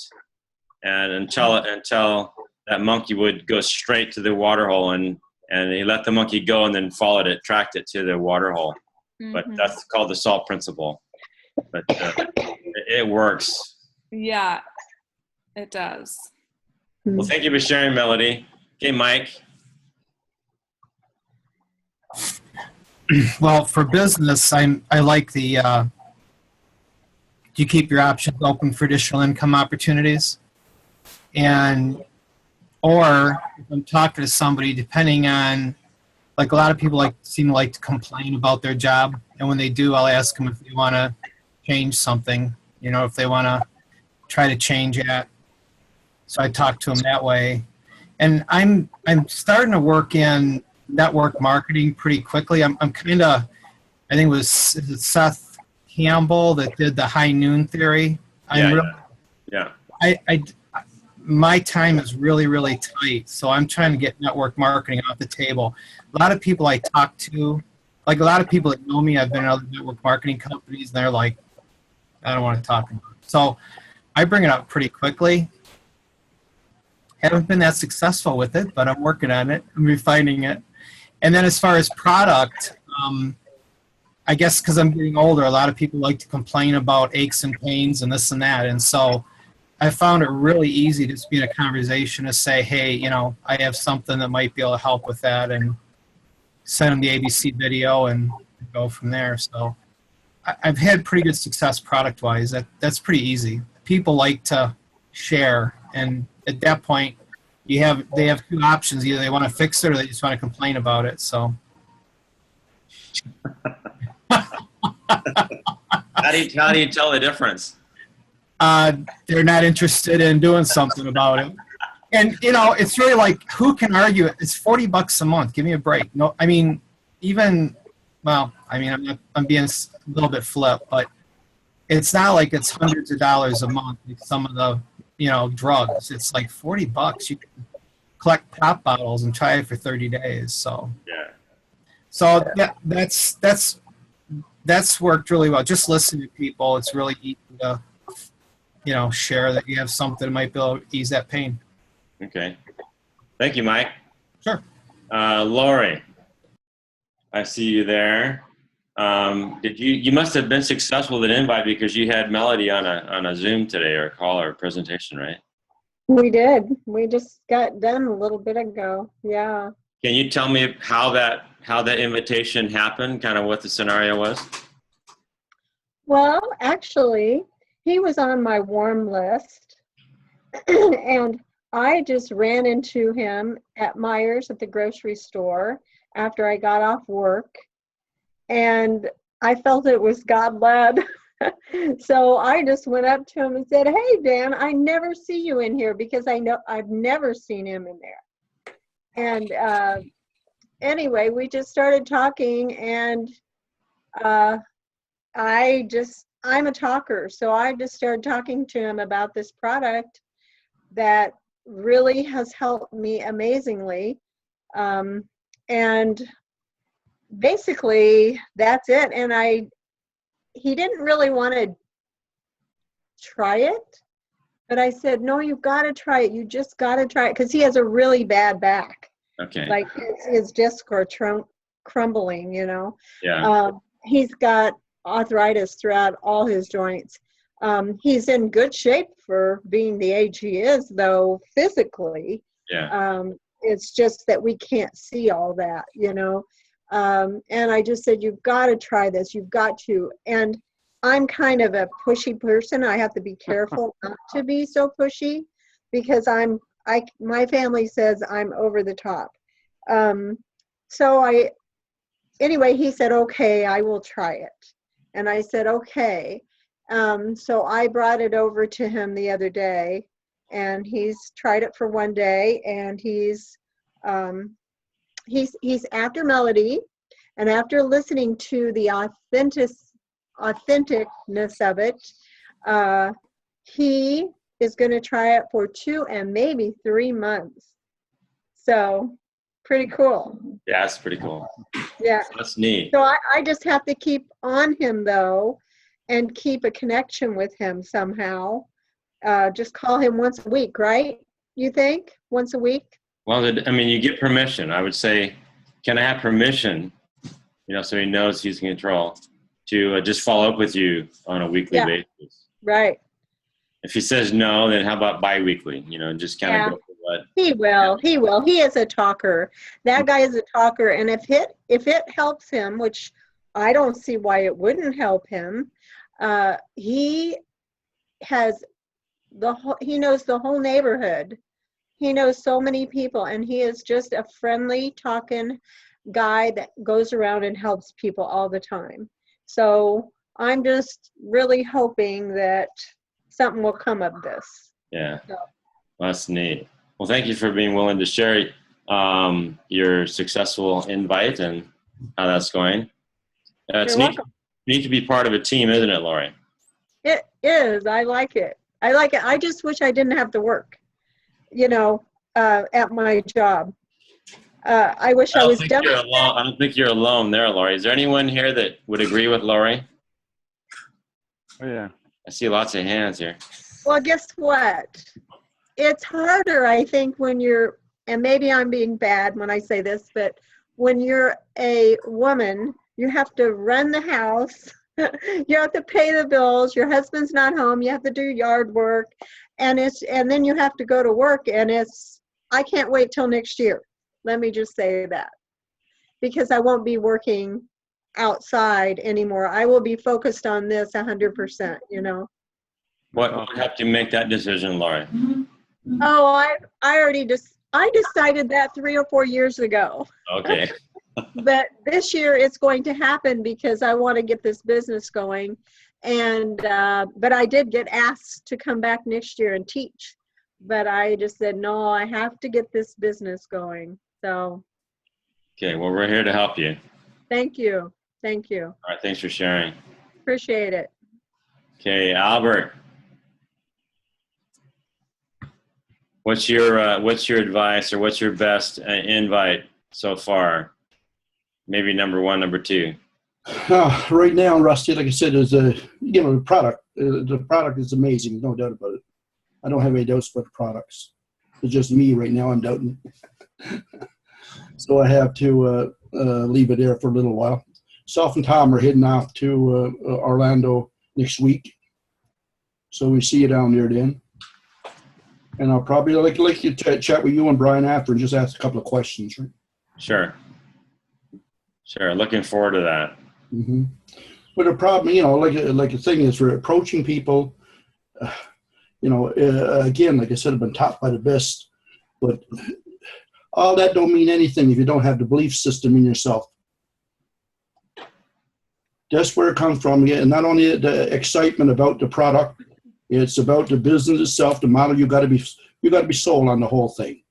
and until that monkey would go straight to the water hole, and he let the monkey go and then followed it, tracked it to the water hole. Mm-hmm. But that's called the SALT principle. But it works. Yeah, it does. Well, thank you for sharing, Melody. Okay, Mike. Well, for business, I like the you keep your options open for additional income opportunities. And or if I'm talking to somebody, depending on, like, a lot of people seem to like to complain about their job, and when they do, I'll ask them if they want to change something, if they want to try to change it. So I talk to them that way. And I'm starting to work in network marketing pretty quickly. I'm kind of, I think it was Seth Campbell that did the high noon theory. Yeah. My time is really, really tight, so I'm trying to get network marketing off the table. A lot of people I talk to, like a lot of people that know me, I've been in other network marketing companies, and they're like, I don't want to talk about it. So I bring it up pretty quickly. Haven't been that successful with it, but I'm working on it. I'm refining it. And then as far as product, I guess because I'm getting older, a lot of people like to complain about aches and pains and this and that. And so I found it really easy to just be in a conversation to say, hey, I have something that might be able to help with that, and send them the ABC video and go from there. So I've had pretty good success product-wise. That's pretty easy. People like to share, and at that point, they have two options. Either they want to fix it or they just want to complain about it. So how do you tell the difference? They're not interested in doing something about it. And it's really like, who can argue it? It's $40 a month. Give me a break. No, I mean, I'm being a little bit flip, but it's not like it's hundreds of dollars a month like some of the, drugs. It's like $40. You can collect pop bottles and try it for 30 days. So Yeah. So that's worked really well. Just listening to people, it's really easy to, share that you have something that might be able to ease that pain. Okay. Thank you, Mike. Sure. Lori, I see you there. You must have been successful with an invite because you had Melody on a Zoom today or a call or a presentation, right? We did. We just got done a little bit ago. Yeah. Can you tell me how that invitation happened, kind of what the scenario was? Well, actually, he was on my warm list, and I just ran into him at Myers at the grocery store after I got off work, and I felt it was God-led. So I just went up to him and said, "Hey, Dan, I never see you in here," because I know I've never seen him in there. And anyway, we just started talking, and I'm a talker, so I just started talking to him about this product that really has helped me amazingly. And basically, that's it. And he didn't really want to try it, but I said, "No, you've got to try it. You just got to try it," because he has a really bad back. Okay. Like his discs are crumbling, Yeah. He's got arthritis throughout all his joints. He's in good shape for being the age he is, though, physically. Yeah. It's just that we can't see all that, and I just said, "You've got to try this. You've got to." And I'm kind of a pushy person. I have to be careful not to be so pushy because my family says I'm over the top. Anyway, he said, "Okay, I will try it." And I said, "Okay." So I brought it over to him the other day, and he's tried it for one day, and he's after Melody, and after listening to the authenticness of it, he is going to try it for 2 and maybe 3 months. So pretty cool. Yeah, that's pretty cool. Yeah. That's neat. So I just have to keep on him, though, and keep a connection with him somehow. Just call him once a week, right? You think? Once a week? Well, you get permission. I would say, can I have permission, so he knows he's in control, to just follow up with you on a weekly basis? Right. If he says no, then how about bi-weekly? Just kind of go for what. He will. He will. He is a talker. That guy is a talker. And if it helps him, which I don't see why it wouldn't help him, he knows the whole neighborhood. He knows so many people, and he is just a friendly talking guy that goes around and helps people all the time. So I'm just really hoping that something will come of this. Yeah. So. Well, that's neat. Well, thank you for being willing to share your successful invite and how that's going. It's neat to be part of a team, isn't it, Lori? It is. I like it. I just wish I didn't have to work, at my job. I wish I was done. I don't think you're alone there, Lori. Is there anyone here that would agree with Lori? Oh, yeah. I see lots of hands here. Well, guess what? It's harder, I think, and maybe I'm being bad when I say this, but when you're a woman, you have to run the house. You have to pay the bills. Your husband's not home. You have to do yard work, and then you have to go to work. And I can't wait till next year. Let me just say that, because I won't be working outside anymore. I will be focused on this 100%. What helped you make that decision, Lori? Oh, I decided that 3 or 4 years ago. Okay. But this year it's going to happen because I want to get this business going. And but I did get asked to come back next year and teach but I just said, no, I have to get this business going. So Okay, well, we're here to help you. thank you. Thank you. All right, thanks for sharing. Appreciate it. Okay, Albert. What's your advice, or what's your best invite so far? Maybe number one, number two. Right now, Rusty, like I said, is the product. The product is amazing, no doubt about it. I don't have any doubts about the products. It's just me right now. I'm doubting. So I have to leave it there for a little while. Self and Tom are heading off to Orlando next week, so we see you down there then. And I'll probably like to chat with you and Brian after and just ask a couple of questions. Right? Sure. Looking forward to that. Mm-hmm. But the problem, like the thing is, we're approaching people. Again, like I said, I've been taught by the best, but all that don't mean anything if you don't have the belief system in yourself. That's where it comes from. And not only the excitement about the product, it's about the business itself, the model. You got to be sold on the whole thing.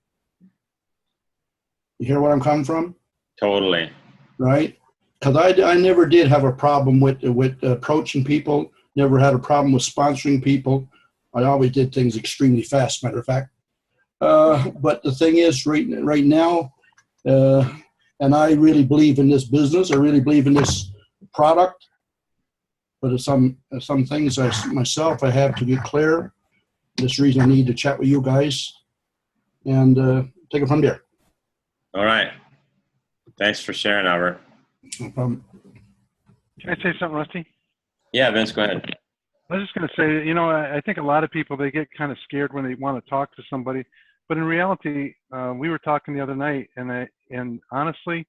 You hear where I'm coming from? Totally. Right? Because I never did have a problem with approaching people. Never had a problem with sponsoring people. I always did things extremely fast, matter of fact. But the thing is, right now, and I really believe in this business. I really believe in this product. But some things myself I have to get clear. This reason I need to chat with you guys and take it from there. All right. Thanks for sharing, Albert. No problem. Can I say something, Rusty? Yeah, Vince, go ahead. I was just going to say, I think a lot of people, they get kind of scared when they want to talk to somebody. But in reality, we were talking the other night, and honestly,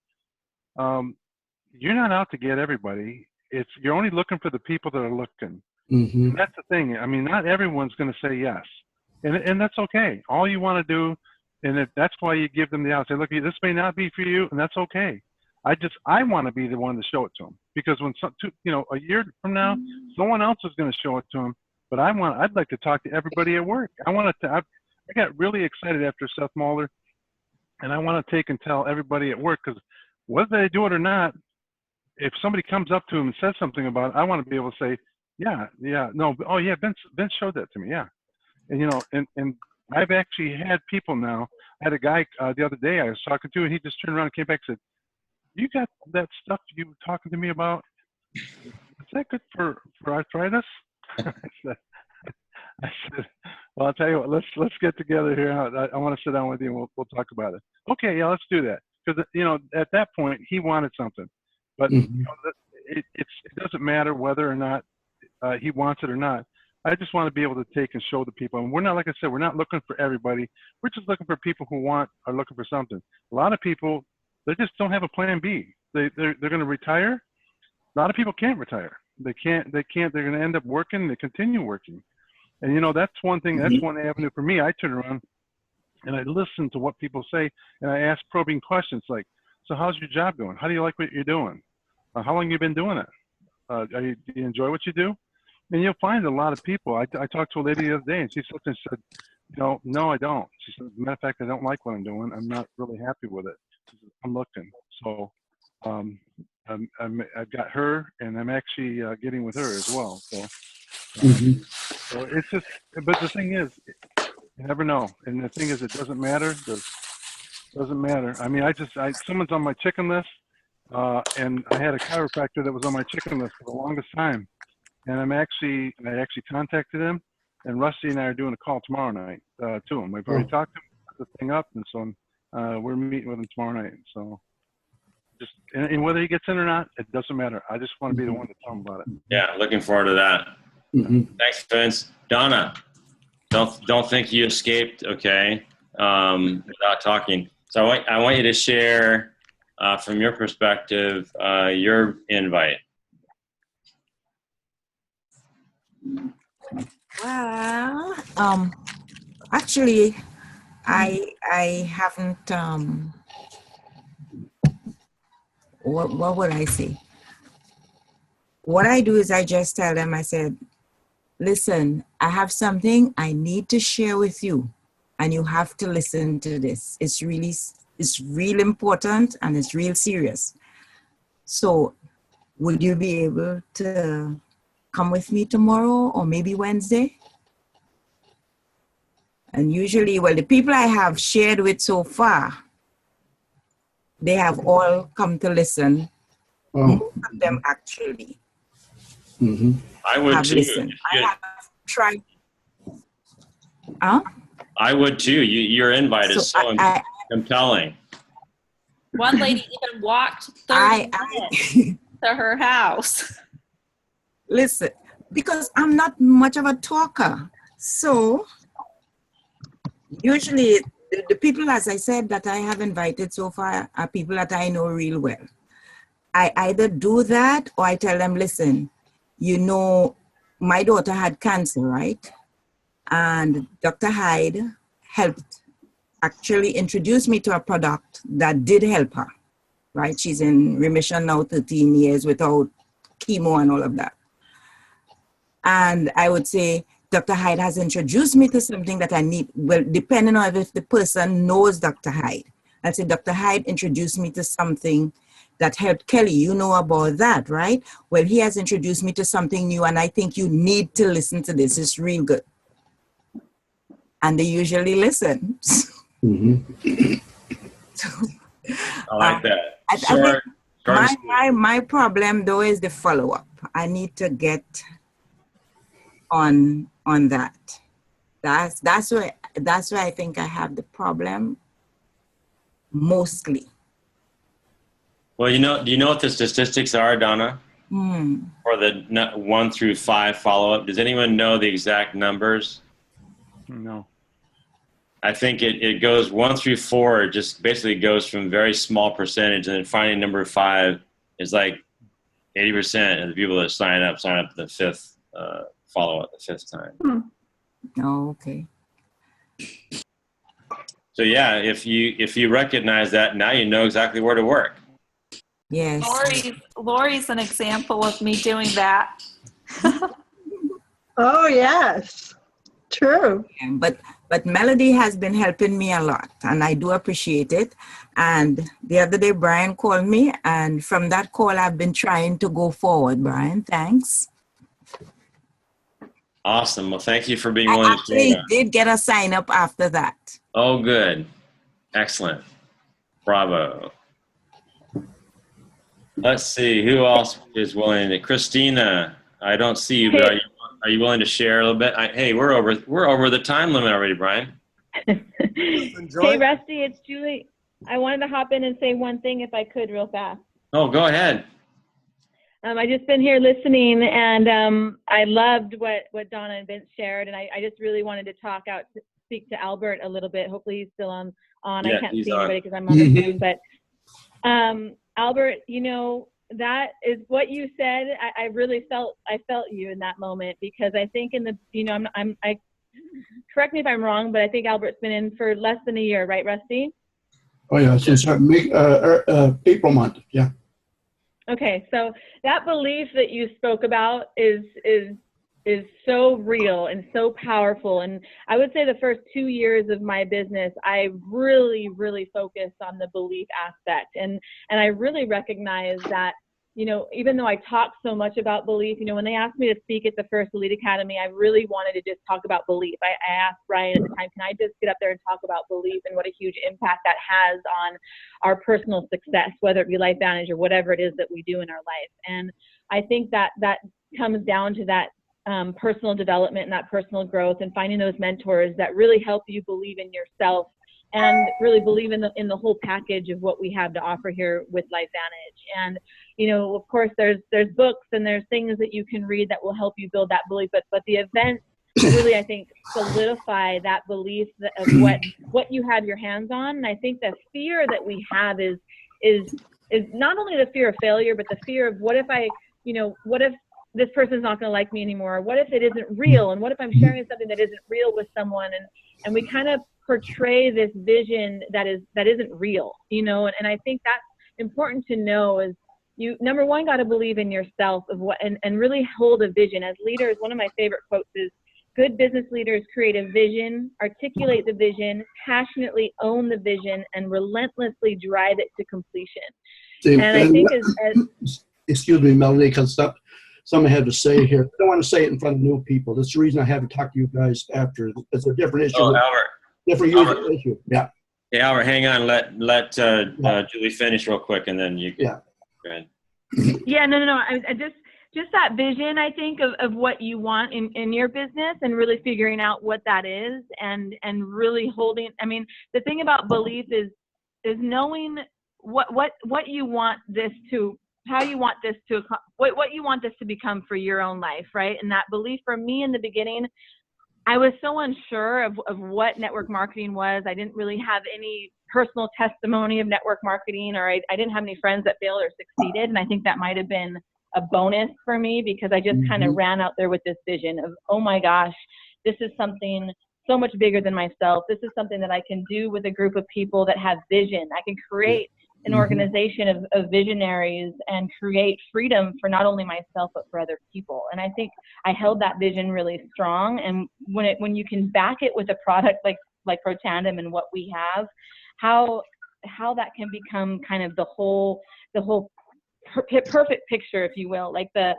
you're not out to get everybody. You're only looking for the people that are looking. Mm-hmm. And that's the thing. I mean, not everyone's going to say yes. And that's okay. All you want to do, and that's why you give them the out. Say, look, this may not be for you, and that's okay. I want to be the one to show it to them, because when a year from now, someone else is going to show it to them. But I'd like to talk to everybody at work. I got really excited after Seth Mulder, and I want to take and tell everybody at work, because whether they do it or not, if somebody comes up to them and says something about it, I want to be able to say, Vince showed that to me, yeah. And and I've actually had people now. I had a guy the other day I was talking to, and he just turned around and came back and said, "You got that stuff you were talking to me about? Is that good for arthritis?" I said, "Well, I'll tell you what. Let's get together here. I want to sit down with you, and we'll talk about it." Okay, yeah, let's do that. Because at that point he wanted something, but it doesn't matter whether or not he wants it or not. I just want to be able to take and show the people. And we're not, like I said, we're not looking for everybody. We're just looking for people who are looking for something. A lot of people, they just don't have a plan B. They're going to retire. A lot of people can't retire. They can't. They're going to end up working. They continue working. And that's one thing. That's one avenue for me. I turn around and I listen to what people say, and I ask probing questions like, "So how's your job going? How do you like what you're doing? How long have you been doing it? Do you enjoy what you do?" And you'll find a lot of people. I talked to a lady the other day, and she said, "No, I don't." She said, "As a matter of fact, I don't like what I'm doing. I'm not really happy with it. She said, I'm looking." So I've got her, and I'm actually getting with her as well. So, so it's just. But the thing is, you never know. And the thing is, it doesn't matter. Doesn't matter. I mean, someone's on my chicken list, and I had a chiropractor that was on my chicken list for the longest time. And I actually contacted him, and Rusty and I are doing a call tomorrow night to him. We've already talked to him, put the thing up, and so we're meeting with him tomorrow night. So and whether he gets in or not, it doesn't matter. I just want to be the one to tell him about it. Yeah, looking forward to that. Thanks, Vince. Donna, don't think you escaped, okay, without talking. So I want you to share from your perspective your invite. Well, actually, I haven't. What would I say? What I do is I just tell them. I said, "Listen, I have something I need to share with you. and you have to listen to this. It's real important and it's real serious. So would you be able to come with me tomorrow or maybe Wednesday? And usually, well, the people I have shared with so far, they have all come to listen. Most of them actually I would have too. listened. I have tried. Huh? I would too. Your invite is so compelling. One lady even walked 30 minutes to her house. Listen, because I'm not much of a talker. So usually the people, as I said, that I have invited so far are people that I know real well. I either do that or I tell them, listen, you know, my daughter had cancer, right? And Dr. Hyde helped actually introduce me to a product that did help her, right? She's in remission now 13 years without chemo and all of that. And I would say, Dr. Hyde has introduced me to something that I need. Well, depending on if the person knows Dr. Hyde. I'd say, Dr. Hyde introduced me to something that helped Kelly. You know about that, right? Well, he has introduced me to something new, and I think you need to listen to this. It's real good. And they usually listen. I like that. I think my problem, though, is the follow-up. I need to get on that. That's where I think I have the problem mostly. Well, do you know what the statistics are, Donna? For the 1 through 5 follow-up? Does anyone know the exact numbers? No. I think it goes 1 through 4. It just basically goes from very small percentage, and then finally number 5 is like 80% of the people that sign up the 5th follow-up the 5th time. Oh, okay. So yeah, if you recognize that, now you know exactly where to work. Yes. Lori's an example of me doing that. Oh, yes. True. But Melody has been helping me a lot, and I do appreciate it. And the other day, Brian called me, and from that call, I've been trying to go forward. Brian, thanks. Awesome. Well, thank you for being willing to share that. I did get a sign up after that. Oh, good. Excellent. Bravo. Let's see. Who else is willing to? Christina, I don't see you, but are you willing to share a little bit? Hey, we're over the time limit already, Brian. Hey, Rusty, it's Julie. I wanted to hop in and say one thing if I could real fast. Oh, go ahead. I just been here listening, and I loved what Donna and Vince shared, and I just really wanted to speak to Albert a little bit. Hopefully he's still on. Yeah, I can't see on. anybody because I'm on the phone, but Albert, that is what you said. I really felt you in that moment, because I think I correct me if I'm wrong, but I think Albert's been in for less than a year, right, Rusty? Oh yeah, since April month, yeah. Okay, so that belief that you spoke about is so real and so powerful. And I would say the first 2 years of my business, I really, really focused on the belief aspect. And I really recognized that, even though I talk so much about belief, when they asked me to speak at the first Elite Academy, I really wanted to just talk about belief. I asked Brian at the time, can I just get up there and talk about belief and what a huge impact that has on our personal success, whether it be LifeVantage or whatever it is that we do in our life. And I think that comes down to that personal development and that personal growth, and finding those mentors that really help you believe in yourself and really believe in the whole package of what we have to offer here with LifeVantage. And of course there's books and there's things that you can read that will help you build that belief, but the events really, I think, solidify that belief of what you have your hands on. And I think the fear that we have is not only the fear of failure, but the fear of what if this person's not going to like me anymore? What if it isn't real? And what if I'm sharing something that isn't real with someone? And we kind of portray this vision that isn't real, and I think that's important to know. Is you, number one, got to believe in yourself and really hold a vision. As leaders, one of my favorite quotes is, good business leaders create a vision, articulate the vision, passionately own the vision, and relentlessly drive it to completion. And I think excuse me, Melanie, because something I had to say here. I don't want to say it in front of new people. That's the reason I haven't talked to you guys after. It's a different issue. Oh, Albert. Different user issue. Yeah. Hey, Albert, hang on. Let Julie finish real quick, and then you can. Yeah. Go ahead. Yeah, no. I just that vision, I think, of what you want in your business, and really figuring out what that is, and really holding. I mean, the thing about belief is knowing what you want this to, how you want this to, what you want this to become for your own life, right? And that belief for me in the beginning, I was so unsure of what network marketing was. I didn't really have any personal testimony of network marketing, or I didn't have any friends that failed or succeeded. And I think that might have been a bonus for me, because I just kind of ran out there with this vision of, oh my gosh, this is something so much bigger than myself. This is something that I can do with a group of people that have vision. I can create an organization of visionaries and create freedom for not only myself, but for other people. And I think I held that vision really strong. And when you can back it with a product like Protandim and what we have, how that can become kind of the whole perfect picture, if you will. Like the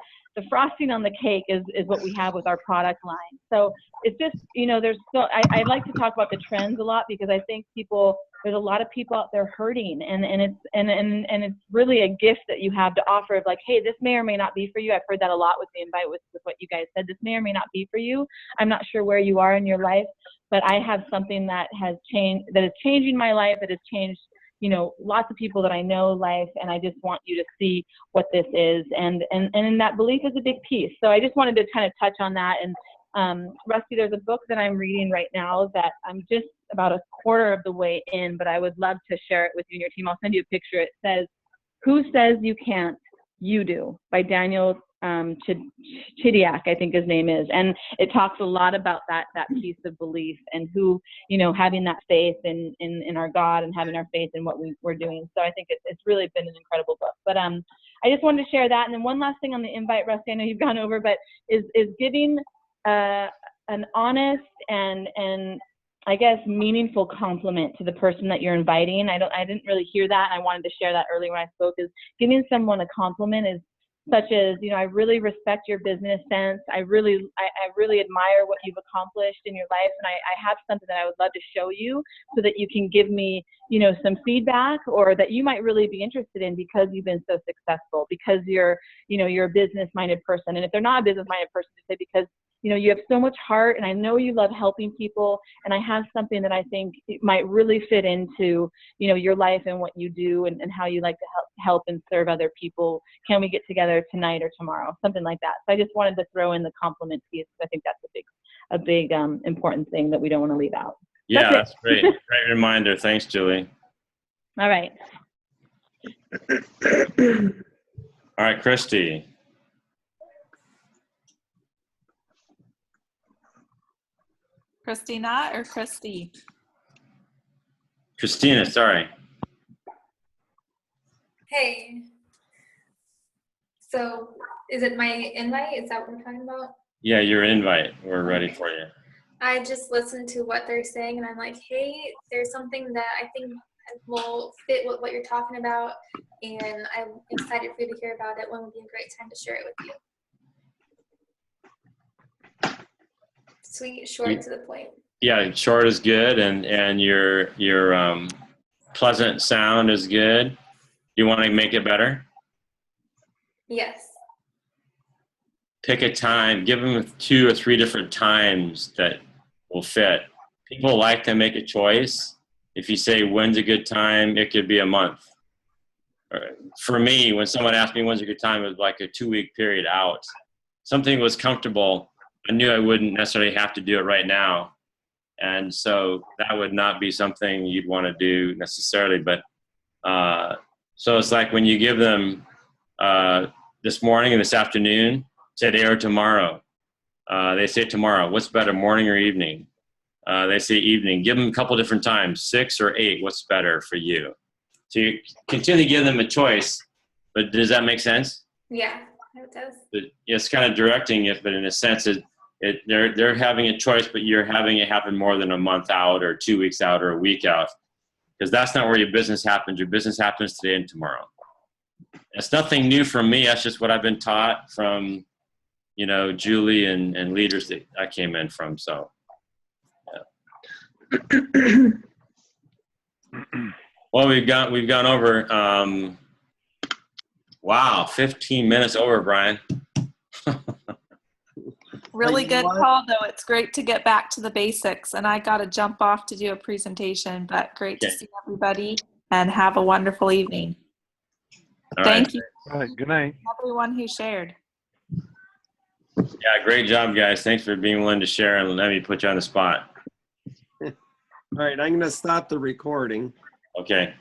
frosting on the cake is what we have with our product line. So it's just, I like to talk about the trends a lot, because I think there's a lot of people out there hurting, and it's really a gift that you have to offer of like, hey, this may or may not be for you. I've heard that a lot with the invite, with what you guys said. This may or may not be for you. I'm not sure where you are in your life, but I have something that has changed, that is changing my life, that has changed lots of people that I know life, and I just want you to see what this is, and that belief is a big piece. So I just wanted to kind of touch on that. And Rusty, there's a book that I'm reading right now that I'm just about a quarter of the way in, but I would love to share it with you and your team. I'll send you a picture. It says, "Who Says You Can't? You Do," by Daniel Chidiak, I think his name is. And it talks a lot about that piece of belief, and who, having that faith in our God, and having our faith in what we're doing. So I think it's really been an incredible book. But I just wanted to share that. And then one last thing on the invite, Rusty, I know you've gone over, but is giving an honest and I guess meaningful compliment to the person that you're inviting. I didn't really hear that, and I wanted to share that earlier when I spoke. Is giving someone a compliment is such as, I really respect your business sense. I really admire what you've accomplished in your life, and I have something that I would love to show you, so that you can give me, some feedback, or that you might really be interested in, because you've been so successful, because you're a business-minded person. And if they're not a business-minded person, to say, because you have so much heart, and I know you love helping people, and I have something that I think might really fit into, your life and what you do, and how you like to help and serve other people. Can we get together tonight or tomorrow? Something like that. So I just wanted to throw in the compliment piece. I think that's a big important thing that we don't want to leave out. Yeah, that's great. Great reminder. Thanks, Julie. All right. All right, Christy. Christina or Christy? Christina, sorry. Hey. So, is it my invite? Is that what we're talking about? Yeah, your invite. We're ready for you. I just listened to what they're saying, and I'm like, hey, there's something that I think will fit with what you're talking about, and I'm excited for you to hear about it. When would be a great time to share it with you? Sweet, short, to the point. Yeah, short is good, and your pleasant sound is good. You want to make it better? Yes. Pick a time. Give them 2 or 3 different times that will fit. People like to make a choice. If you say, when's a good time, it could be a month. For me, when someone asked me when's a good time, it was like a 2-week period out. Something was comfortable. I knew I wouldn't necessarily have to do it right now. And so that would not be something you'd want to do necessarily. But so it's like when you give them this morning and this afternoon, today or tomorrow. They say tomorrow. What's better, morning or evening? They say evening. Give them a couple different times, 6 or 8. What's better for you? So you continue to give them a choice. But does that make sense? Yeah, it does. It's kind of directing it, but in a sense, they're having a choice, but you're having it happen more than a month out or 2 weeks out or a week out, because that's not where your business happens. Your business happens today and tomorrow. It's nothing new from me. That's just what I've been taught from, you know, Julie and leaders that I came in from. So, yeah. Well, we've gone over. Wow, 15 minutes over, Brian. Really good call, though. It's great to get back to the basics. And I got to jump off to do a presentation, but great to see everybody and have a wonderful evening. Thank you. All right, good night. Everyone who shared. Yeah, great job, guys. Thanks for being willing to share and let me put you on the spot. All right, I'm going to stop the recording. Okay.